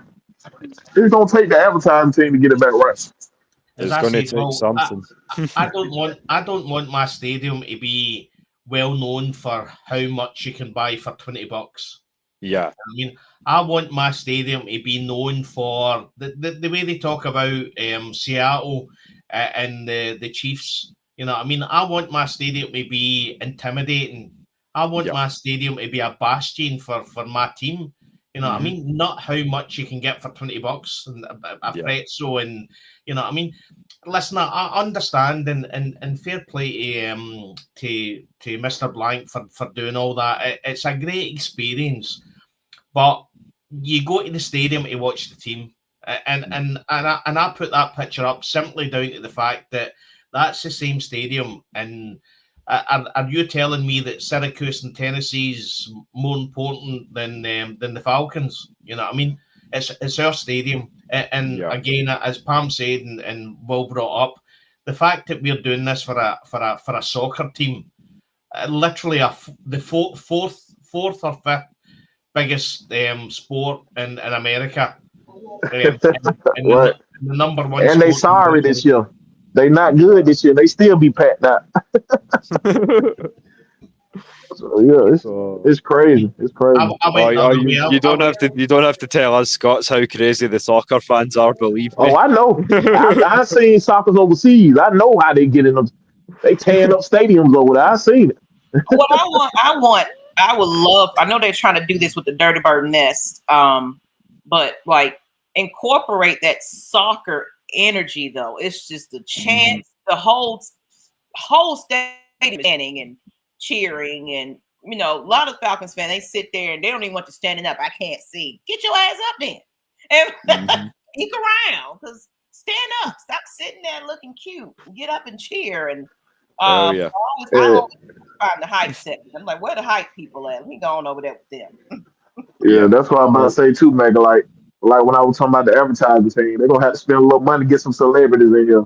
Speaker 5: it's gonna take the advertising team to get it back right.
Speaker 1: It's going to take something.
Speaker 2: I don't want my stadium to be well known for how much you can buy for $20.
Speaker 1: Yeah.
Speaker 2: I mean, I want my stadium to be known for the way they talk about Seattle and the Chiefs. You know, I mean, I want my stadium to be intimidating. I want my stadium to be a bastion for my team. You know, I mean, not how much you can get for $20 and a pretzel, and you know, I mean, listen, I understand and fair play to Mr. Blank for doing all that. It's a great experience, but you go to the stadium to watch the team, and I put that picture up simply down to the fact that that's the same stadium. And are you telling me that Syracuse and Tennessee is more important than the Falcons? You know, I mean, it's our stadium, and again, as Pam said and Will brought up, the fact that we're doing this for a soccer team, literally the fourth or fifth biggest sport in America, and the number one.
Speaker 5: And they sorry this year. They not good this year. They still be packed out. So yeah, it's crazy. It's crazy.
Speaker 1: You don't have to tell us Scots how crazy the soccer fans are. Believe me.
Speaker 5: Oh, I know. I've seen soccer overseas. I know how they get in them. They tearing up stadiums over there. I've seen it.
Speaker 3: What I would love. I know they're trying to do this with the Dirty Bird Nest, but like incorporate that soccer energy though. It's just a chance. The whole stadium standing and cheering, and you know, a lot of Falcons fans, they sit there and they don't even want you standing up. I can't see. Get your ass up then and eek around, because stand up. Stop sitting there looking cute. Get up and cheer. And I always find the hype section. I'm like, where the hype people at? We going over there with them.
Speaker 5: Yeah, that's what I'm about to say too, Mega. Like when I was talking about the advertising team, they're gonna have to spend a little money to get some celebrities in here.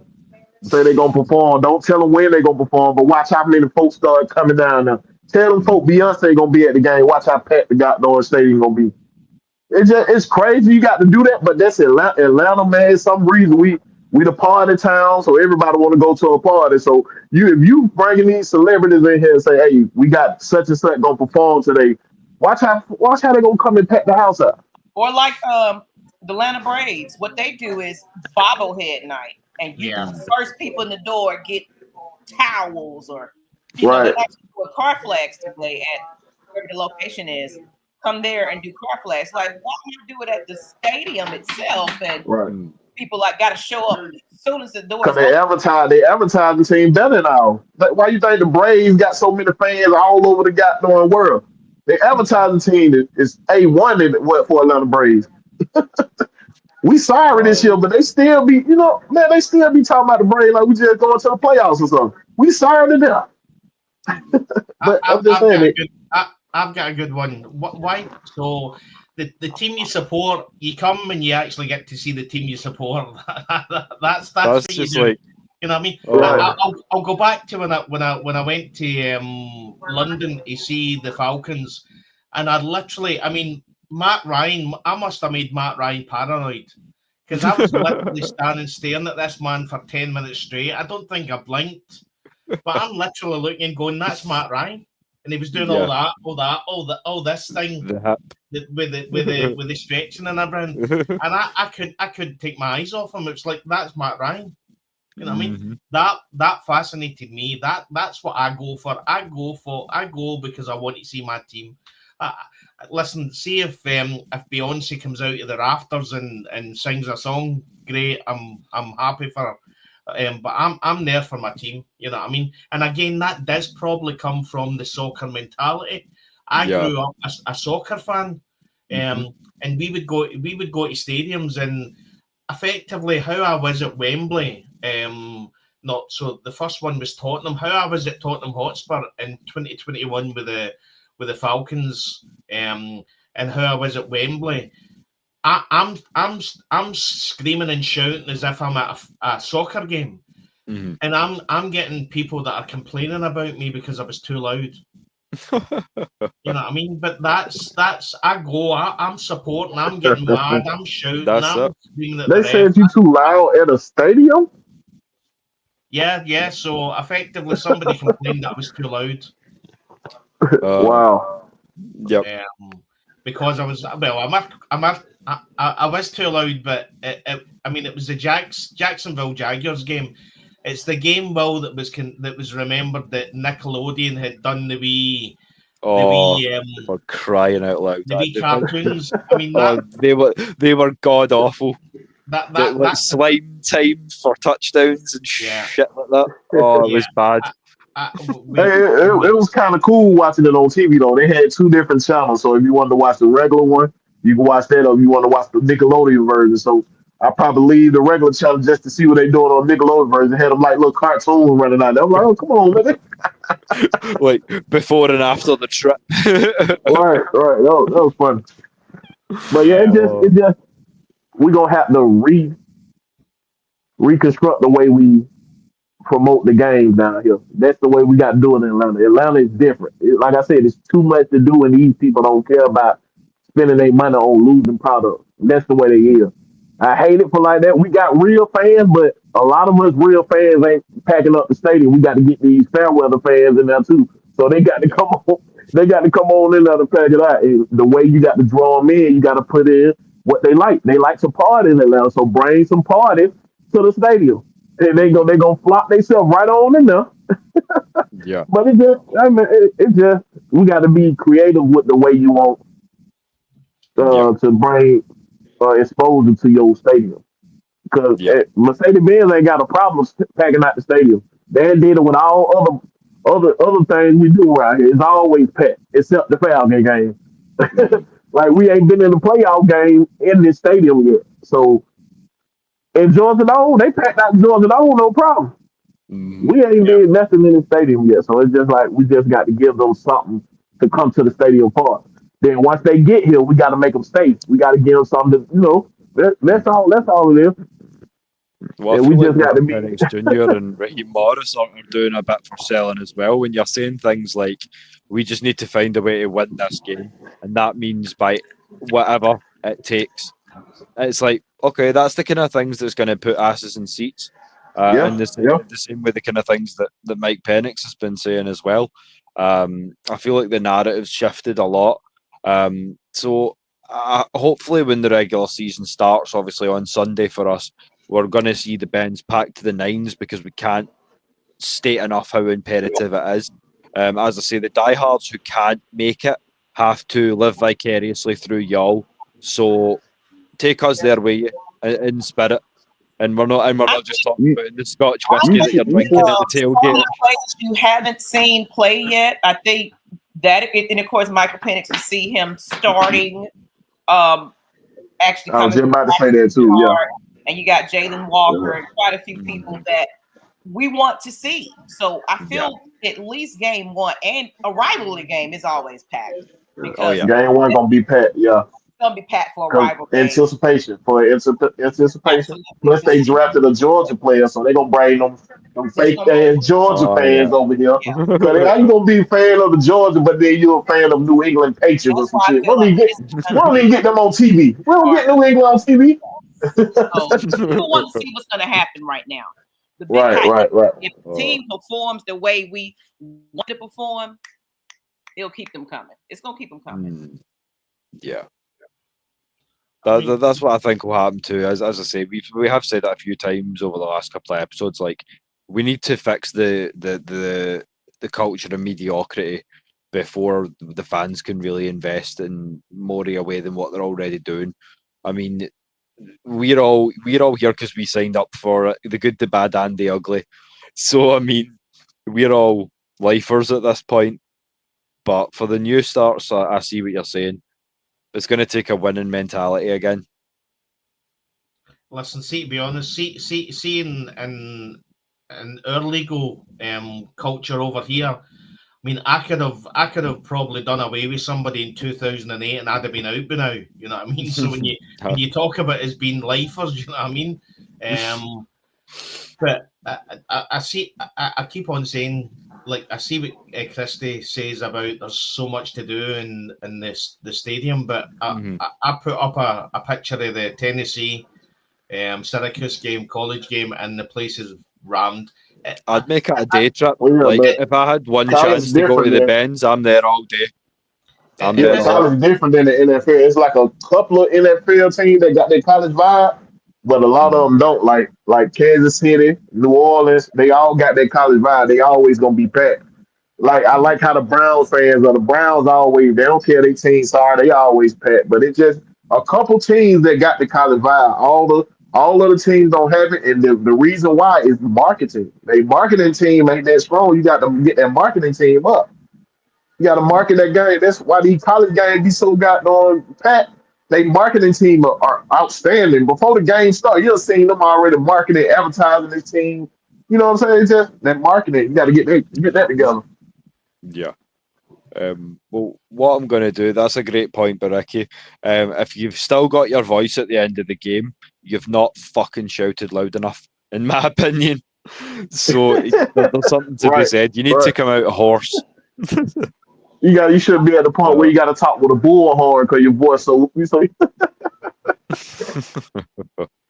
Speaker 5: Say they're gonna perform. Don't tell them when they're gonna perform, but watch how many folks start coming down now. Tell them folk Beyonce gonna be at the game. Watch how packed the goddamn stadium gonna be. It's crazy. You got to do that, but that's Atlanta, man. Some reason we the party town, so everybody want to go to a party. So if you bringing these celebrities in here and say, hey, we got such and such gonna perform today. Watch how they gonna come and pack the house up.
Speaker 3: Or like the Atlanta Braves, what they do is bobblehead night, and the first people in the door get towels, or they actually do a car flags today at wherever the location is. Come there and do car flags. Like, why don't you do it at the stadium itself? And people like got to show up as soon as the door.
Speaker 5: Because they advertise the team better now. Like, why you think the Braves got so many fans all over the goddamn world? The advertising team is A1 for Atlanta Braves. We sorry this year, but they still be, they still be talking about the Braves like we just going to the playoffs or something. We sorry to them. But I'm just saying
Speaker 2: I've got a good one. Why? So the team you support, you come and you actually get to see the team you support. that's what
Speaker 1: just
Speaker 2: you do.
Speaker 1: like,
Speaker 2: you know what I mean?
Speaker 5: Right.
Speaker 2: I'll go back to when I went to London to see the Falcons, and Matt Ryan. I must have made Matt Ryan paranoid, because I was literally standing staring at this man for 10 minutes straight. I don't think I blinked, but I'm literally looking and going, "That's Matt Ryan." And he was doing all this thing with the stretching and everything, and I couldn't take my eyes off him. It's like, that's Matt Ryan. You know what I mean? That fascinated me. That's what I go for. I go because I want to see my team. Listen, see if Beyonce comes out of the rafters and sings a song, great. I'm happy for her. But I'm there for my team. You know what I mean? And again, that does probably come from the soccer mentality. I grew up a soccer fan, and we would go to stadiums, and effectively how I was at Wembley. Not so. The first one was Tottenham. How I was at Tottenham Hotspur in 2021 with the Falcons, and how I was at Wembley. I'm screaming and shouting as if I'm at a soccer game, and I'm getting people that are complaining about me because I was too loud. You know what I mean? But that's I'm supporting, I'm getting mad, I'm shouting, I'm screaming at
Speaker 5: They said you too loud at a stadium?
Speaker 2: Yeah. So effectively somebody complained that I was too loud.
Speaker 5: Wow.
Speaker 1: Yep.
Speaker 2: Because I was I was too loud, but it was the Jacksonville Jaguars game. It's the game, Will, that was remembered that Nickelodeon had done the wee
Speaker 1: for crying out loud!
Speaker 2: The wee cartoons. I mean,
Speaker 1: they were god awful.
Speaker 2: That
Speaker 1: slime time for touchdowns and shit like that. Oh, it was bad.
Speaker 5: It was kind of cool watching it on TV though. They had two different channels, so if you wanted to watch the regular one, you can watch that, or if you want to watch the Nickelodeon version. So I probably leave the regular channel just to see what they doing on Nickelodeon version. They had them like little cartoons running out. I'm like, oh, come on, man.
Speaker 1: Like before and after the trip.
Speaker 5: right. That was fun. But yeah, it just we're gonna have to reconstruct the way we promote the game down here. That's the way we got to do it in Atlanta. Atlanta is different. Like I said, it's too much to do, and these people don't care about spending their money on losing products. That's the way they is. I hate it for like that. We got real fans, but a lot of us real fans ain't packing up the stadium. We got to get these fair weather fans in there too. So they got to come on. They got to come on in there to pack it out. And the way you got to draw them in, you got to put in what they like. They like some parties in Atlanta, so bring some parties to the stadium. And they gonna flop themselves right on in there.
Speaker 1: Yeah.
Speaker 5: But it just we got to be creative with the way you want to bring exposure to your stadium. Because Mercedes-Benz ain't got a problem packing out the stadium. They did it with all other things we do around here. It's always packed, except the Falcons game. Like we ain't been in the playoff game in this stadium yet. So in Georgia Dome, they packed out Georgia Dome, no problem. We ain't did nothing in the stadium yet. So it's just like we just got to give them something to come to the stadium for. Then once they get here, we got to make them stay. We got to give them something to, that's all it is.
Speaker 1: Well, and we just got to be Junior and Ricky Morris are doing a bit for selling as well. When you're saying things like, we just need to find a way to win this game, and that means by whatever it takes. It's like, okay, that's the kind of things that's going to put asses in seats. And the same way the kind of things that Mike Penix has been saying as well. I feel like the narrative's shifted a lot. So hopefully when the regular season starts, obviously on Sunday for us, we're going to see the Bens packed to the nines because we can't state enough how imperative it is. As I say, the diehards who can't make it have to live vicariously through y'all. So take us there with you in spirit. And we're not just talking about the Scotch whiskey that you're drinking at the tailgate.
Speaker 3: Players you haven't seen play yet, I think that, and of course, Michael Penix, to see him starting, actually.
Speaker 5: I was just about to say that too. Yeah.
Speaker 3: And you got Jalen Walker and quite a few people that we want to see. So I feel at least game one and a rivalry game is always packed. Because
Speaker 5: game one gonna be packed. Yeah.
Speaker 3: Gonna be packed for a rival game.
Speaker 5: Anticipation. Plus they drafted a Georgia player, so they're gonna bring them fake ass Georgia fans over here. So how you gonna be a fan of the Georgia, but then you're a fan of New England Patriots or some shit? We don't even get them on TV. We don't get New England on TV.
Speaker 3: So people want to see what's gonna happen right now.
Speaker 5: Right.
Speaker 3: If the team performs the way we want to perform, it'll keep them coming. It's gonna keep them coming.
Speaker 1: Yeah. That's what I think will happen too. As I say, we have said that a few times over the last couple of episodes. Like, we need to fix the culture of mediocrity before the fans can really invest in more away than what they're already doing. I mean, we're all here because we signed up for it, the good, the bad, and the ugly. So I mean, we're all lifers at this point. But for the new starts, I see what you're saying. It's going to take a winning mentality again.
Speaker 2: Listen, see, to be honest, seeing in our legal culture over here, I mean, I could have probably done away with somebody in 2008, and I'd have been out by now. You know what I mean? So when you talk about it as being lifers, you know what I mean? But I see. I keep on saying, like, I see what Christie says about there's so much to do in the stadium, but I put up a picture of the Tennessee Syracuse game, college game, and the place is rammed.
Speaker 1: I'd make it a day trip. Like, if I had one chance to go to the Benz, I'm there all day.
Speaker 5: College is different than the NFL. It's like a couple of NFL teams that got their college vibe, but a lot of them don't. Like Kansas City, New Orleans, they all got their college vibe. They always gonna be packed. Like, I like how the Browns fans are. The Browns always, they don't care their team sorry, they always packed. But it's just a couple teams that got the college vibe. All of the teams don't have it, and the reason why is marketing. Their marketing team ain't that strong. You got to get that marketing team up. You got to market that game. That's why these college games be so goddamn packed. They marketing team are outstanding. Before the game start, you'll seen them already marketing, advertising this team. You know what I'm saying? It's just that marketing. You got to get that together.
Speaker 1: Yeah. Well, what I'm going to do, that's a great point by Ricky. If you've still got your voice at the end of the game, you've not fucking shouted loud enough, in my opinion. So there's something to be said. You need to come out hoarse.
Speaker 5: You should be at the point where you got to talk with a bullhorn because your voice so.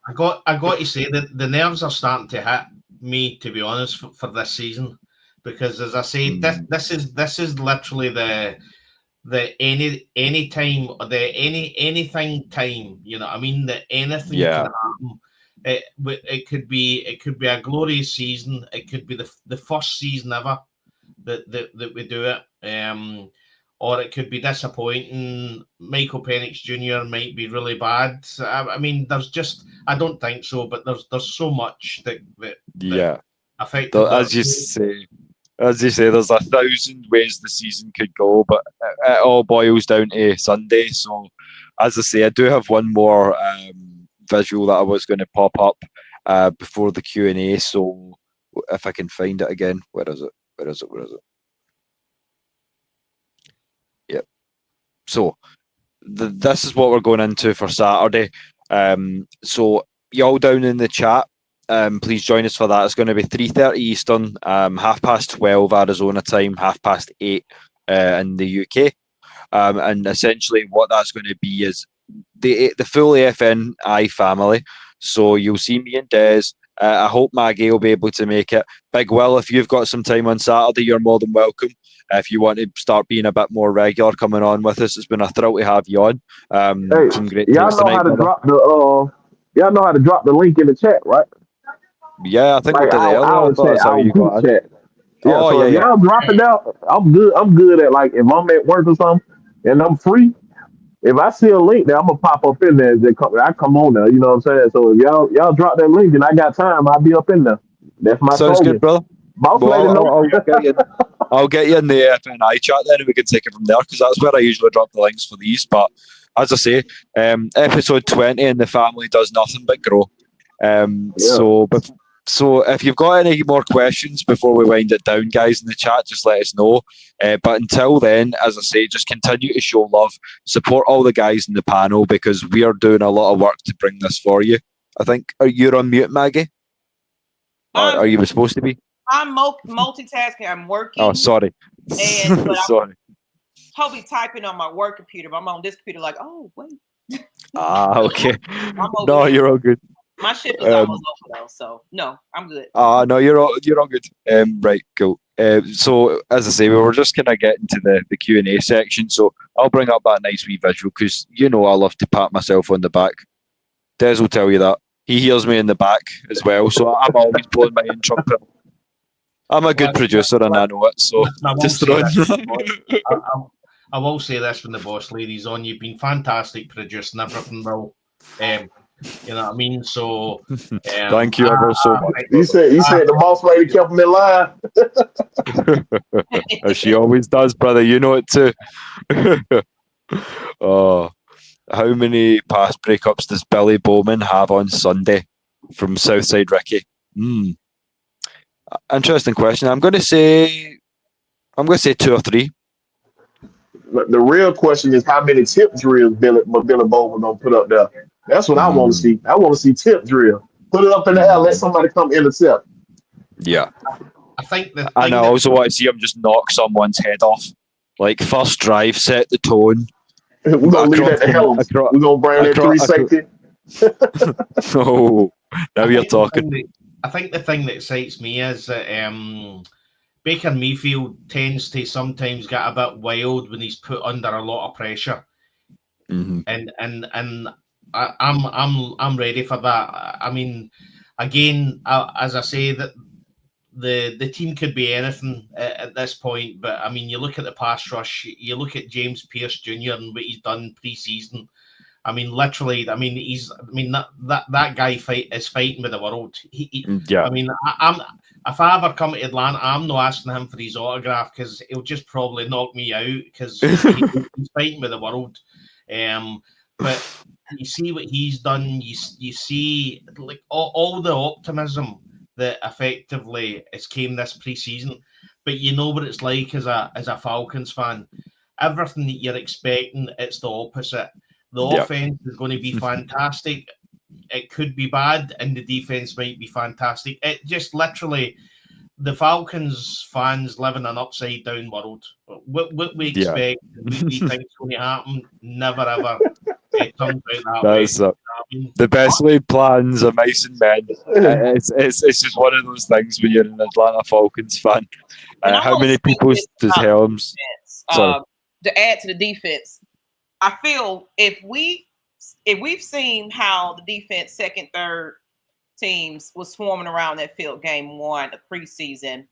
Speaker 2: I got to say that the nerves are starting to hit me, to be honest, for this season, because as I say, this is literally the anything time. You know, I mean, that anything can happen. It could be a glorious season. It could be the first season ever that we do it. Or it could be disappointing. Michael Penix Jr. might be really bad. I mean, there's just, I don't think so, but there's so much that affects.
Speaker 1: As you say, there's 1,000 ways the season could go, but it all boils down to Sunday. So, as I say, I do have one more visual that I was going to pop up before the Q&A. So, if I can find it again, where is it? Yep. So, this is what we're going into for Saturday. So, y'all down in the chat, please join us for that. It's going to be 3:30 Eastern, 12:30 Arizona time, 8:30 in the UK. And essentially what that's going to be is the full AFNI family. So you'll see me and Des. I hope Maggie will be able to make it. Big Will, if you've got some time on Saturday, you're more than welcome. If you want to start being a bit more regular coming on with us, it's been a thrill to have you on. Some great
Speaker 5: y'all know how to drop y'all know how to drop the link in the chat, right?
Speaker 1: Yeah, I think we did it earlier. That's how you got it.
Speaker 5: Yeah, so if y'all drop it out, I'm good at, like, if I'm at work or something and I'm free, if I see a link there, I'm gonna pop up in there. I come on there, you know what I'm saying? So if y'all drop that link and I got time, I'll be up in there. That's my
Speaker 1: Sounds
Speaker 5: slogan.
Speaker 1: good, brother. I'll get you in the AFNI chat then, and we can take it from there, because that's where I usually drop the links for these. But as I say, episode 20 and the family does nothing but grow. So if you've got any more questions before we wind it down, guys, in the chat, just let us know. But until then, as I say, just continue to show love, support all the guys in the panel, because we are doing a lot of work to bring this for you. I think, you're on mute, Maggie? Are you supposed to be?
Speaker 3: I'm multitasking. I'm working.
Speaker 1: Oh, sorry.
Speaker 3: Sorry. Probably typing on my work computer, but I'm on this computer like, oh, wait.
Speaker 1: Okay. No, you're all good.
Speaker 3: My ship is almost over though, so no, I'm good.
Speaker 1: No, you're all good. Right, cool. So as I say, we were just kind of getting to the Q&A section, so I'll bring up that nice wee visual, because I love to pat myself on the back. Des will tell you that. He hears me in the back as well, so I'm always blowing my own trumpet. I'm a good producer and I know it, so just throw it.
Speaker 2: I will say this when the boss lady's on. You've been fantastic producing everything, Will. You know what I mean? So
Speaker 1: thank you ever so much.
Speaker 5: You said the boss lady kept him in line.
Speaker 1: As she always does, brother. You know it too. Oh, how many pass breakups does Billy Bowman have on Sunday? From Southside Ricky. Interesting question. I'm going to say 2 or 3.
Speaker 5: The real question is how many tip drills Billy Bowman gonna put up there. That's what I want to see. I want to see tip drill. Put it up in the air. Let somebody come intercept.
Speaker 1: Yeah.
Speaker 2: I think
Speaker 1: I also want to see him just knock someone's head off. Like first drive, set the tone.
Speaker 5: We're gonna leave that to Helms. We're gonna bring that 3 safety.
Speaker 1: Oh, now you're talking.
Speaker 2: I think the thing that excites me is that Baker Mayfield tends to sometimes get a bit wild when he's put under a lot of pressure, and I'm ready for that. I mean, again, as I say, that the team could be anything at this point, but I mean, you look at the pass rush, you look at James Pierce Jr. and what he's done pre-season. I mean, literally. I mean, that guy is fighting with the world.
Speaker 1: Yeah.
Speaker 2: I mean, if I ever come to Atlanta, I'm not asking him for his autograph because he'll just probably knock me out because he's fighting with the world. But you see what he's done. You see like all the optimism that effectively has came this preseason. But you know what it's like as a Falcons fan. Everything that you're expecting, it's the opposite. The offense is going to be fantastic. It could be bad, and the defense might be fantastic. It just literally, the Falcons fans live in an upside down world. What we expect, we think is going to happen, never ever. It turns out that way.
Speaker 1: The best laid plans are mice and men. It's just one of those things when you're an Atlanta Falcons fan. How many people does Helms?
Speaker 3: To add to the defense, I feel if we've seen how the defense, second, third teams was swarming around that field game 1 of preseason,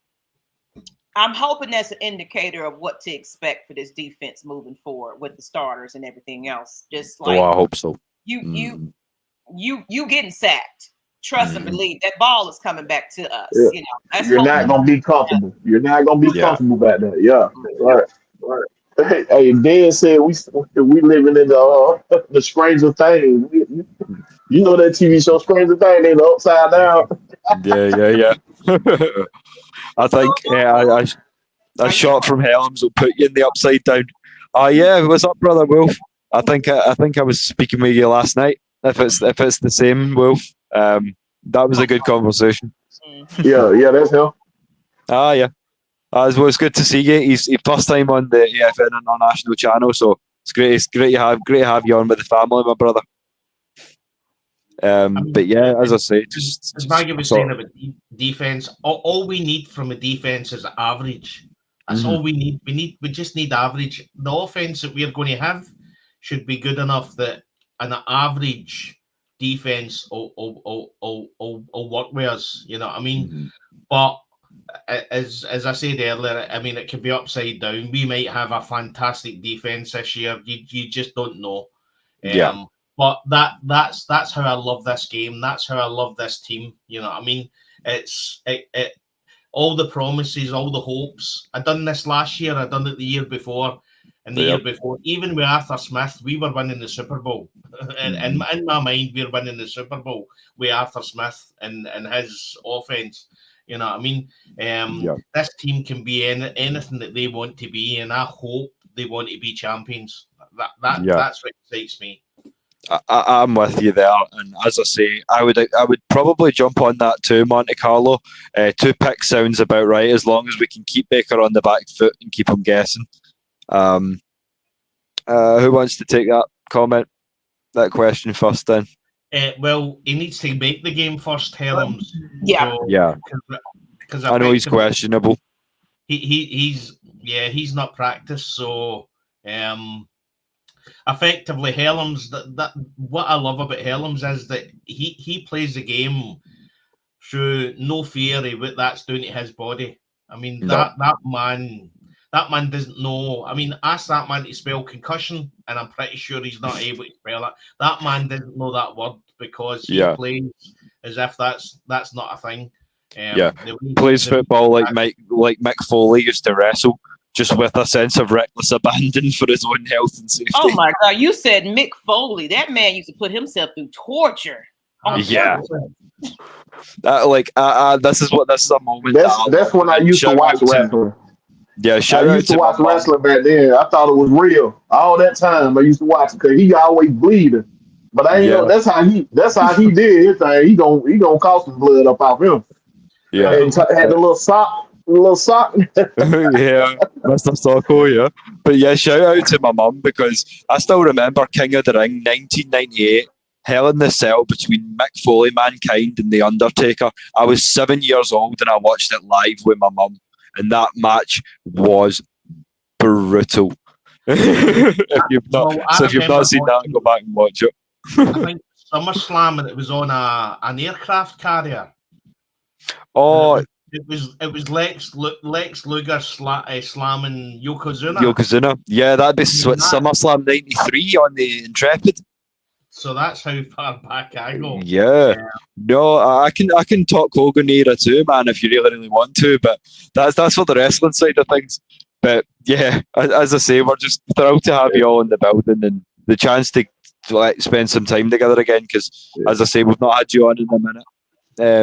Speaker 3: I'm hoping that's an indicator of what to expect for this defense moving forward with the starters and everything else. Just like,
Speaker 1: I hope so.
Speaker 3: You getting sacked. Trust and believe that ball is coming back to us.
Speaker 5: Yeah.
Speaker 3: You know,
Speaker 5: you're not gonna be comfortable. You're not gonna be comfortable back there. Yeah, right. Hey, Dan said we living in the Stranger Things. You know that TV show Stranger Things? They the upside down.
Speaker 1: Yeah. I think a shot from Helms will put you in the upside down. Yeah, what's up, brother Wolf? I think I was speaking with you last night. If it's the same, Wolf, that was a good conversation.
Speaker 5: Yeah, that's him.
Speaker 1: Yeah. Well, it's good to see you. He's first time on the AFN International channel, so it's great. It's great to have you on with the family, my brother. But yeah, as I say,
Speaker 2: as Maggie was saying about defense, all we need from a defense is average. That's all we need. We just need average. The offense that we're going to have should be good enough that an average defense will work with us. You know what I mean? But as I said earlier, I mean, it could be upside down. We might have a fantastic defense this year. You just don't know. But that's how I love this game. That's how I love this team. You know what I mean? It's all the promises, all the hopes. I done this last year. I done it the year before, and the year before. Even with Arthur Smith, we were winning the Super Bowl. And in my mind, we were winning the Super Bowl with Arthur Smith and his offense. You know what I mean? This team can be anything that they want to be, and I hope they want to be champions. That's what excites me.
Speaker 1: I'm with you there, and as I say, I would probably jump on that too, Monte Carlo. 2 picks sounds about right, as long as we can keep Baker on the back foot and keep him guessing. Who wants to take that question first then?
Speaker 2: Well, he needs to make the game first, Helms.
Speaker 1: Because I know he's questionable.
Speaker 2: He's not practiced, so effectively Helms. That what I love about Helms is that he plays the game through no fear of what that's doing to his body. I mean that man, That man doesn't know. I mean, ask that man to spell concussion, and I'm pretty sure he's not able to spell it. That man doesn't know that word because he plays as if that's not a thing.
Speaker 1: Plays football like Mick Foley used to wrestle, just with a sense of reckless abandon for his own health and safety.
Speaker 3: Oh my God! You said Mick Foley. That man used to put himself through torture.
Speaker 1: This is a moment.
Speaker 5: That's when I used to watch wrestling.
Speaker 1: Yeah,
Speaker 5: I used to watch wrestling back then. I thought it was real. All that time I used to watch it because he always bleeding. But I ain't know that's how he did his thing. He gonna cost some blood up off him.
Speaker 1: Yeah,
Speaker 5: and had the little sock.
Speaker 1: Yeah, Mr. Socko, yeah. But yeah, shout out to my mum because I still remember King of the Ring 1998. Hell in the Cell between Mick Foley, Mankind, and The Undertaker. I was 7 years old and I watched it live with my mum, and that match was brutal. if you've not seen that, go back and watch it.
Speaker 2: I think SummerSlam, and it was on an aircraft carrier.
Speaker 1: Oh,
Speaker 2: it was Lex Luger slamming Yokozuna.
Speaker 1: Yokozuna, yeah, that'd be SummerSlam '93 on the Intrepid.
Speaker 2: So that's how far back I go.
Speaker 1: Yeah. No, I can talk Hogan era too, man, if you really want to. But that's for the wrestling side of things. But yeah, as I say, we're just thrilled to have you all in the building and the chance to spend some time together again. Because as I say, we've not had you on in a minute,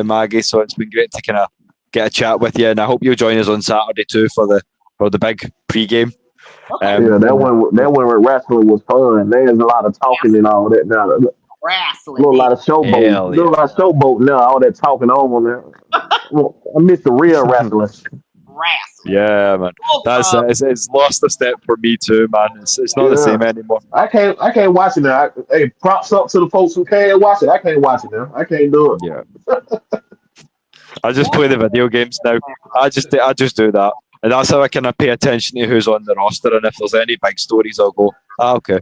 Speaker 1: Maggie. So it's been great to kind of get a chat with you, and I hope you'll join us on Saturday too for the big pre-game.
Speaker 5: That one with wrestling was fun. There's a lot of talking and all that now.
Speaker 3: Wrestling.
Speaker 5: A lot of showboat now. All that talking on there. I miss the real wrestling.
Speaker 1: Yeah, man. That's it's lost a step for me too, man. It's not the same anymore.
Speaker 5: I can't watch it now. Hey, props up to the folks who can watch it. I can't watch it now. I can't do it.
Speaker 1: Yeah. I just play the video games now. I just do that. And that's how I kind of pay attention to who's on the roster, and if there's any big stories, I'll go, okay.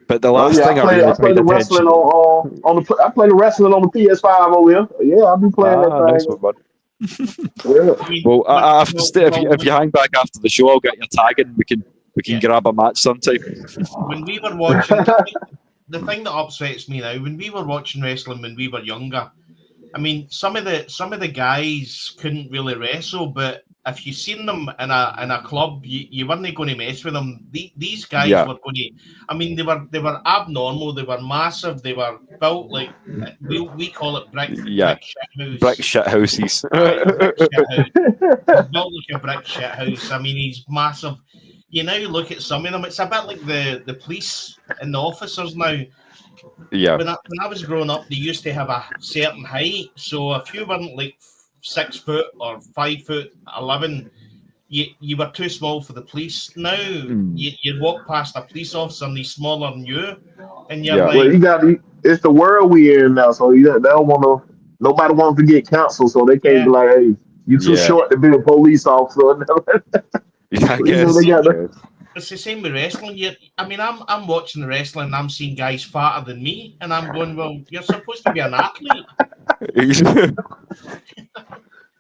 Speaker 1: But the last thing I play the wrestling
Speaker 5: I play the wrestling on the PS5 over here. Yeah, I'll be playing that thing.
Speaker 1: Well, if you hang back after the show, I'll get your tag and we can grab a match sometime.
Speaker 2: When we were watching, the thing that upsets me now, when we were watching wrestling when we were younger, I mean, some of the guys couldn't really wrestle, but if you seen them in a club, you weren't going to mess with them. These guys were going to. I mean, they were abnormal. They were massive. They were built like we call it brick shit house.
Speaker 1: Brick shit houses.
Speaker 2: Built like a brick shit house. I mean, he's massive. You now look at some of them. It's a bit like the police and the officers now.
Speaker 1: Yeah.
Speaker 2: When I was growing up, they used to have a certain height. So if you weren't like 6 foot or 5'11", you were too small for the police. Now you walk past a police officer and he's smaller than you, and you're like,
Speaker 5: it's the world we in now, so they don't want to. Nobody wants to get canceled, so they can't be like, "Hey, you too short to be a police officer."
Speaker 1: I guess.
Speaker 2: It's the same with wrestling. I mean, I'm watching the wrestling and I'm seeing guys fatter than me, and I'm going, well, you're supposed to be an athlete. I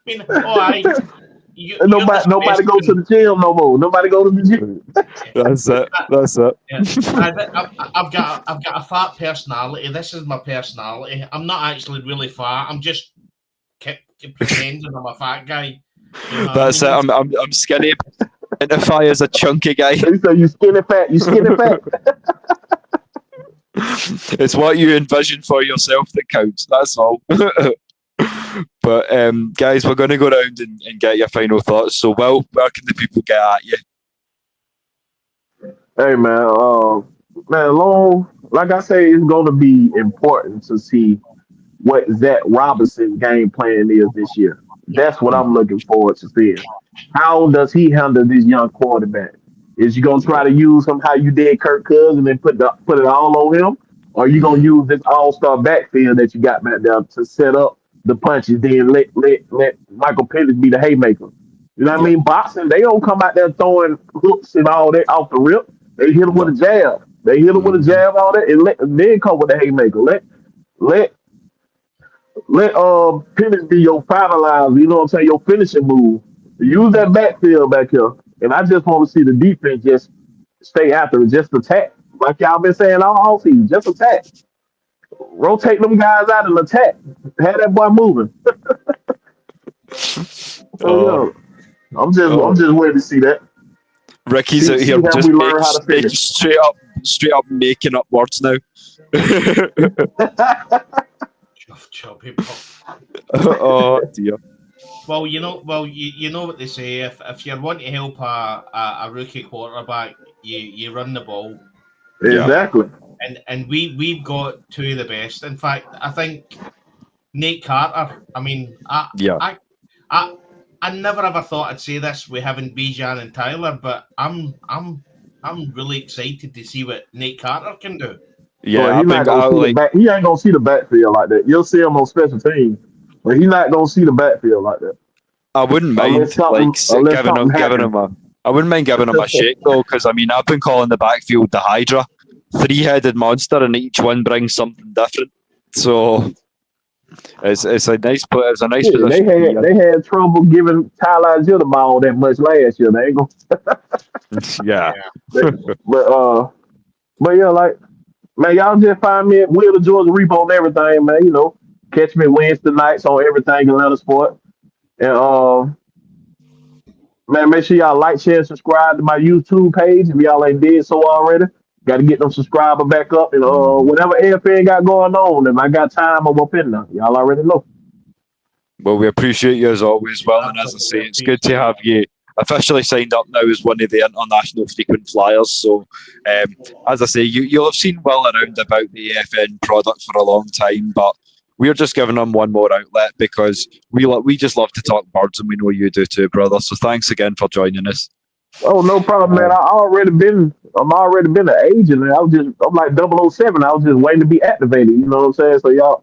Speaker 2: mean,
Speaker 5: nobody go to the gym no more. Nobody go to the gym.
Speaker 1: That's it.
Speaker 2: Yeah. I've got a fat personality. This is my personality. I'm not actually really fat. I'm just pretending I'm a fat guy. You know
Speaker 1: That's it. I'm skinny. Identify as a chunky guy.
Speaker 5: So you skinny fat.
Speaker 1: It's what you envision for yourself that counts. That's all. But guys, we're going to go around and get your final thoughts. So, where can the people get at you?
Speaker 5: Hey, man. Like I say, it's going to be important to see what Zach Robinson's game plan is this year. That's what I'm looking forward to seeing. How does he handle this young quarterback? Is you gonna try to use him how you did Kirk Cousins and put it all on him, or are you gonna use this all-star backfield that you got back there to set up the punches? Then let Michael Penix be the haymaker. You know what I mean? Boxing, they don't come out there throwing hooks and all that off the rip. They hit him with a jab. All that, and then come with the haymaker. Let Penix be your finalizer. You know what I'm saying? Your finishing move. Use that backfield back here And I just want to see the defense just stay after it, just attack. Like y'all been saying all season, just attack. Rotate them guys out and attack. Have that boy moving. So I'm just waiting to see that.
Speaker 1: Ricky's out here just straight up making up words now. Oh dear.
Speaker 2: Well, you know what they say. If you want to help a rookie quarterback, you run the ball.
Speaker 5: Exactly.
Speaker 2: And we've got two of the best. In fact, I think Nate Carter. I mean, I never ever thought I'd say this. We haven't Bijan and Tyler, but I'm really excited to see what Nate Carter can do.
Speaker 5: Yeah, he ain't gonna see the backfield like that. You'll see him on special teams, but he's not gonna see the backfield like that.
Speaker 1: I wouldn't mind I wouldn't mind giving him a shake though, because I mean I've been calling the backfield the Hydra, 3-headed monster, and each one brings something different. So it's a nice position.
Speaker 5: They had trouble giving Tyler the ball that much last year. They ain't gonna. But yeah, like, man, y'all just find me at Wheel of Georgia Repo on everything, man. You know, catch me Wednesday nights on everything Atlanta Sport. And man, make sure y'all like, share, and subscribe to my YouTube page if y'all ain't did so already. Got to get them subscriber back up, and whatever AFN got going on, if I got time, I'm up in there. Y'all already know.
Speaker 1: Well, we appreciate you as always, Will, and as I say, it's good to have you officially signed up now as one of the international frequent flyers. So, as I say, you'll have seen Will around about the AFN product for a long time, but we're just giving them one more outlet because we just love to talk birds, and we know you do too, brother. So thanks again for joining us.
Speaker 5: Oh, no problem, man. I'm already been an agent. I'm like 007. I was just waiting to be activated. You know what I'm saying? So y'all.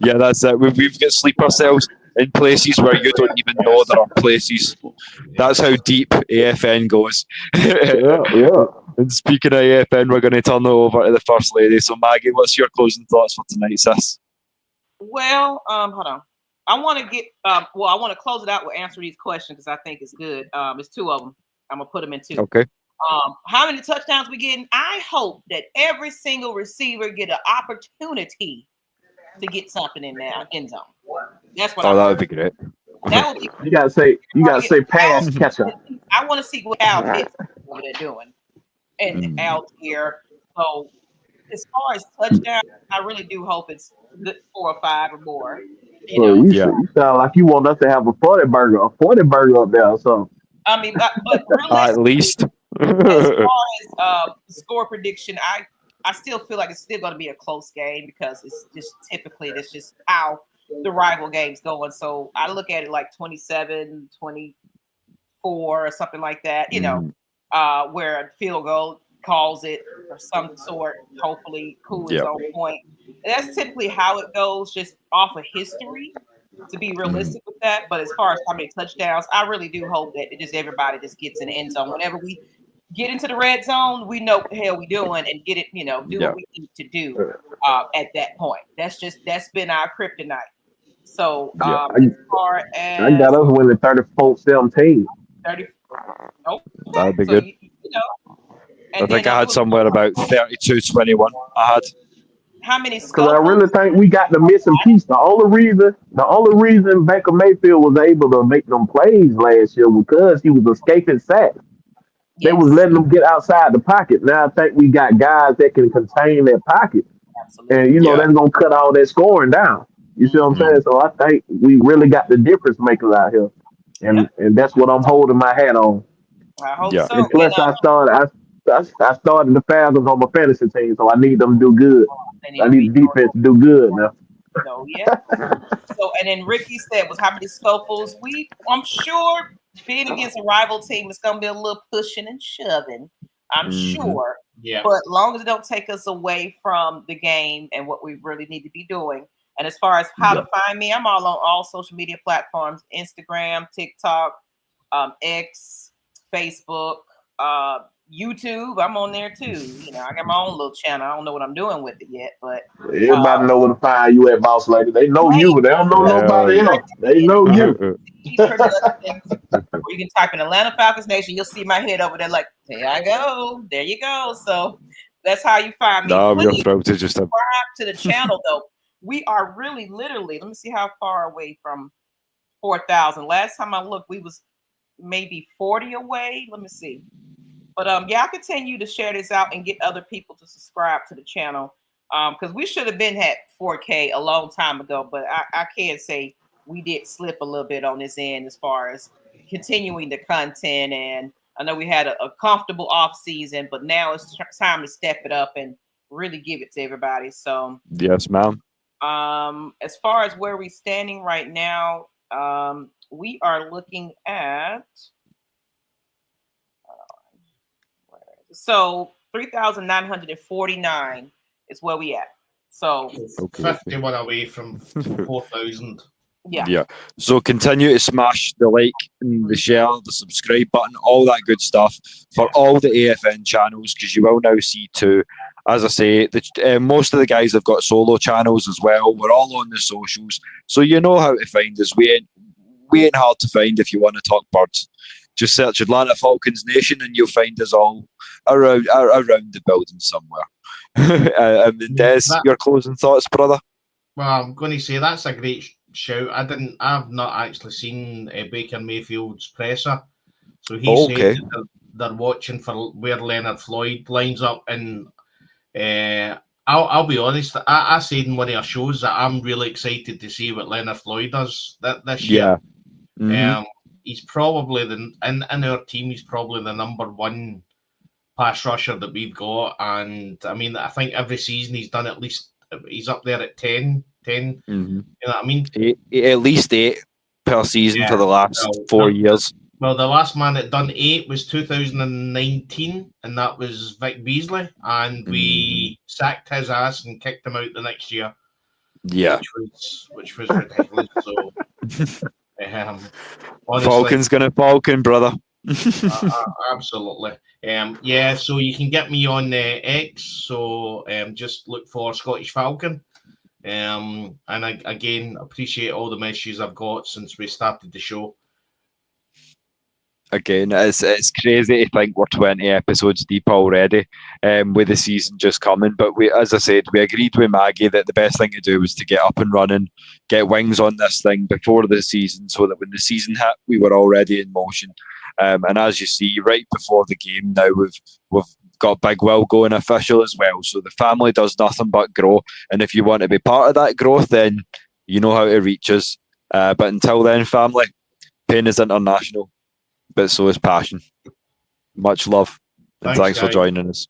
Speaker 1: Yeah, that's it. We've got sleeper cells in places where you don't even know there are places. That's how deep AFN goes.
Speaker 5: Yeah.
Speaker 1: And speaking of AFN, we're going to turn it over to the First Lady. So, Maggie, what's your closing thoughts for tonight, sis?
Speaker 3: Well, hold on. I want to get I want to close it out with answer these questions because I think it's good. It's two of them. I'm gonna put them in two.
Speaker 1: Okay.
Speaker 3: How many touchdowns we getting? I hope that every single receiver get an opportunity to get something in their end zone. That's what.
Speaker 1: That would be great.
Speaker 3: That would be.
Speaker 5: You gotta say pass catcher.
Speaker 3: I want to see what Al Pitts what they're doing, and out here. So as far as touchdowns, I really do hope it's good 4 or 5 or more. You
Speaker 5: sound like you want us to have a 40 burger up there or something.
Speaker 3: I mean, but really,
Speaker 1: at least.
Speaker 3: As far as score prediction, I still feel like it's still going to be a close game because it's just how the rival game's going. So I look at it like 27, 24 or something like that, where a field goal calls it or some sort, hopefully cool is on point. And that's typically how it goes, just off of history, to be realistic with that. But as far as how many touchdowns, I really do hope that everybody just gets in the end zone. Whenever we get into the red zone, we know what the hell we doing and get it, do what we need to do at that point. That's been our kryptonite. So as far as
Speaker 5: I got us winning 34-17.
Speaker 3: 30.
Speaker 1: That'd be good. I think I had somewhere about 32-21. I had.
Speaker 3: How many?
Speaker 5: Because I really think we got the missing piece. The only reason Baker Mayfield was able to make them plays last year was because he was escaping sacks. They was letting them get outside the pocket. Now I think we got guys that can contain that pocket. Absolutely. And that's gonna cut all that scoring down. You see what I'm saying? So I think we really got the difference makers out here. And that's what I'm holding my hat on.
Speaker 3: I hope so.
Speaker 5: And plus I started the Falcons on my fantasy team, so I need them to do good. I need the defense to do good now.
Speaker 3: So and then Ricky said was how many scuffles I'm sure being against a rival team is gonna be a little pushing and shoving. I'm sure.
Speaker 2: Yeah.
Speaker 3: But as long as it don't take us away from the game and what we really need to be doing. And as far as how to find me, I'm all on all social media platforms: Instagram, TikTok, X, Facebook, YouTube, I'm on there too. You know, I got my own little channel. I don't know what I'm doing with it yet, but
Speaker 5: everybody know where to find you at, boss lady. They know you. They don't know nobody else. They know you.
Speaker 3: Or you can type in Atlanta Falcons Nation. You'll see my head over there. Like, there I go. There you go. So that's how you find me.
Speaker 1: No,
Speaker 3: Please
Speaker 1: you're thrilled to just
Speaker 3: subscribe to the channel, though. We are really, literally. Let me see how far away from 4,000. Last time I looked, we was maybe 40 away. Let me see. But yeah, I'll continue to share this out and get other people to subscribe to the channel. Because we should have been at 4K a long time ago, but I can say we did slip a little bit on this end as far as continuing the content. And I know we had a comfortable off season, but now it's time to step it up and really give it to everybody. So
Speaker 1: yes, ma'am.
Speaker 3: As far as where we're standing right now, we are looking at so 3,949 is where we at. So
Speaker 2: 51 away from 4,000.
Speaker 3: Yeah.
Speaker 1: So continue to smash the like and the share, the subscribe button, all that good stuff for all the AFN channels, because you will now see two. As I say, most of the guys have got solo channels as well. We're all on the socials, so you know how to find us. We ain't hard to find if you want to talk birds. Just search Atlanta Falcons Nation and you'll find us all around the building somewhere. Des, your closing thoughts, brother?
Speaker 2: Well, I'm going to say that's a great shout. I've not actually seen Baker Mayfield's presser, so he said they're watching for where Leonard Floyd lines up, and I'll be honest. I said in one of our shows that I'm really excited to see what Leonard Floyd does this year.
Speaker 1: Mm-hmm.
Speaker 2: He's probably in our team. He's probably the number one pass rusher that we've got, and I mean, I think every season he's done at least. He's up there at 10.
Speaker 1: Mm-hmm.
Speaker 2: You know what I mean?
Speaker 1: At least 8 per season for the last 4 years.
Speaker 2: Well, the last man that done 8 was 2019, and that was Vic Beasley, and we sacked his ass and kicked him out the next year.
Speaker 1: Yeah,
Speaker 2: which was ridiculous. So, honestly,
Speaker 1: Falcon's gonna Falcon, brother.
Speaker 2: Absolutely. Yeah, so you can get me on X. So just look for Scottish Falcon. And I again appreciate all the messages I've got since we started the show.
Speaker 1: Again, it's crazy to think we're 20 episodes deep already, with the season just coming. But as I said, we agreed with Maggie that the best thing to do was to get up and running, get wings on this thing before the season, so that when the season hit, we were already in motion. And as you see, right before the game now, we've got Big Will going official as well. So the family does nothing but grow. And if you want to be part of that growth, then you know how to reach us. But until then, family, pain is international, but so is passion. Much love, and thanks for joining us.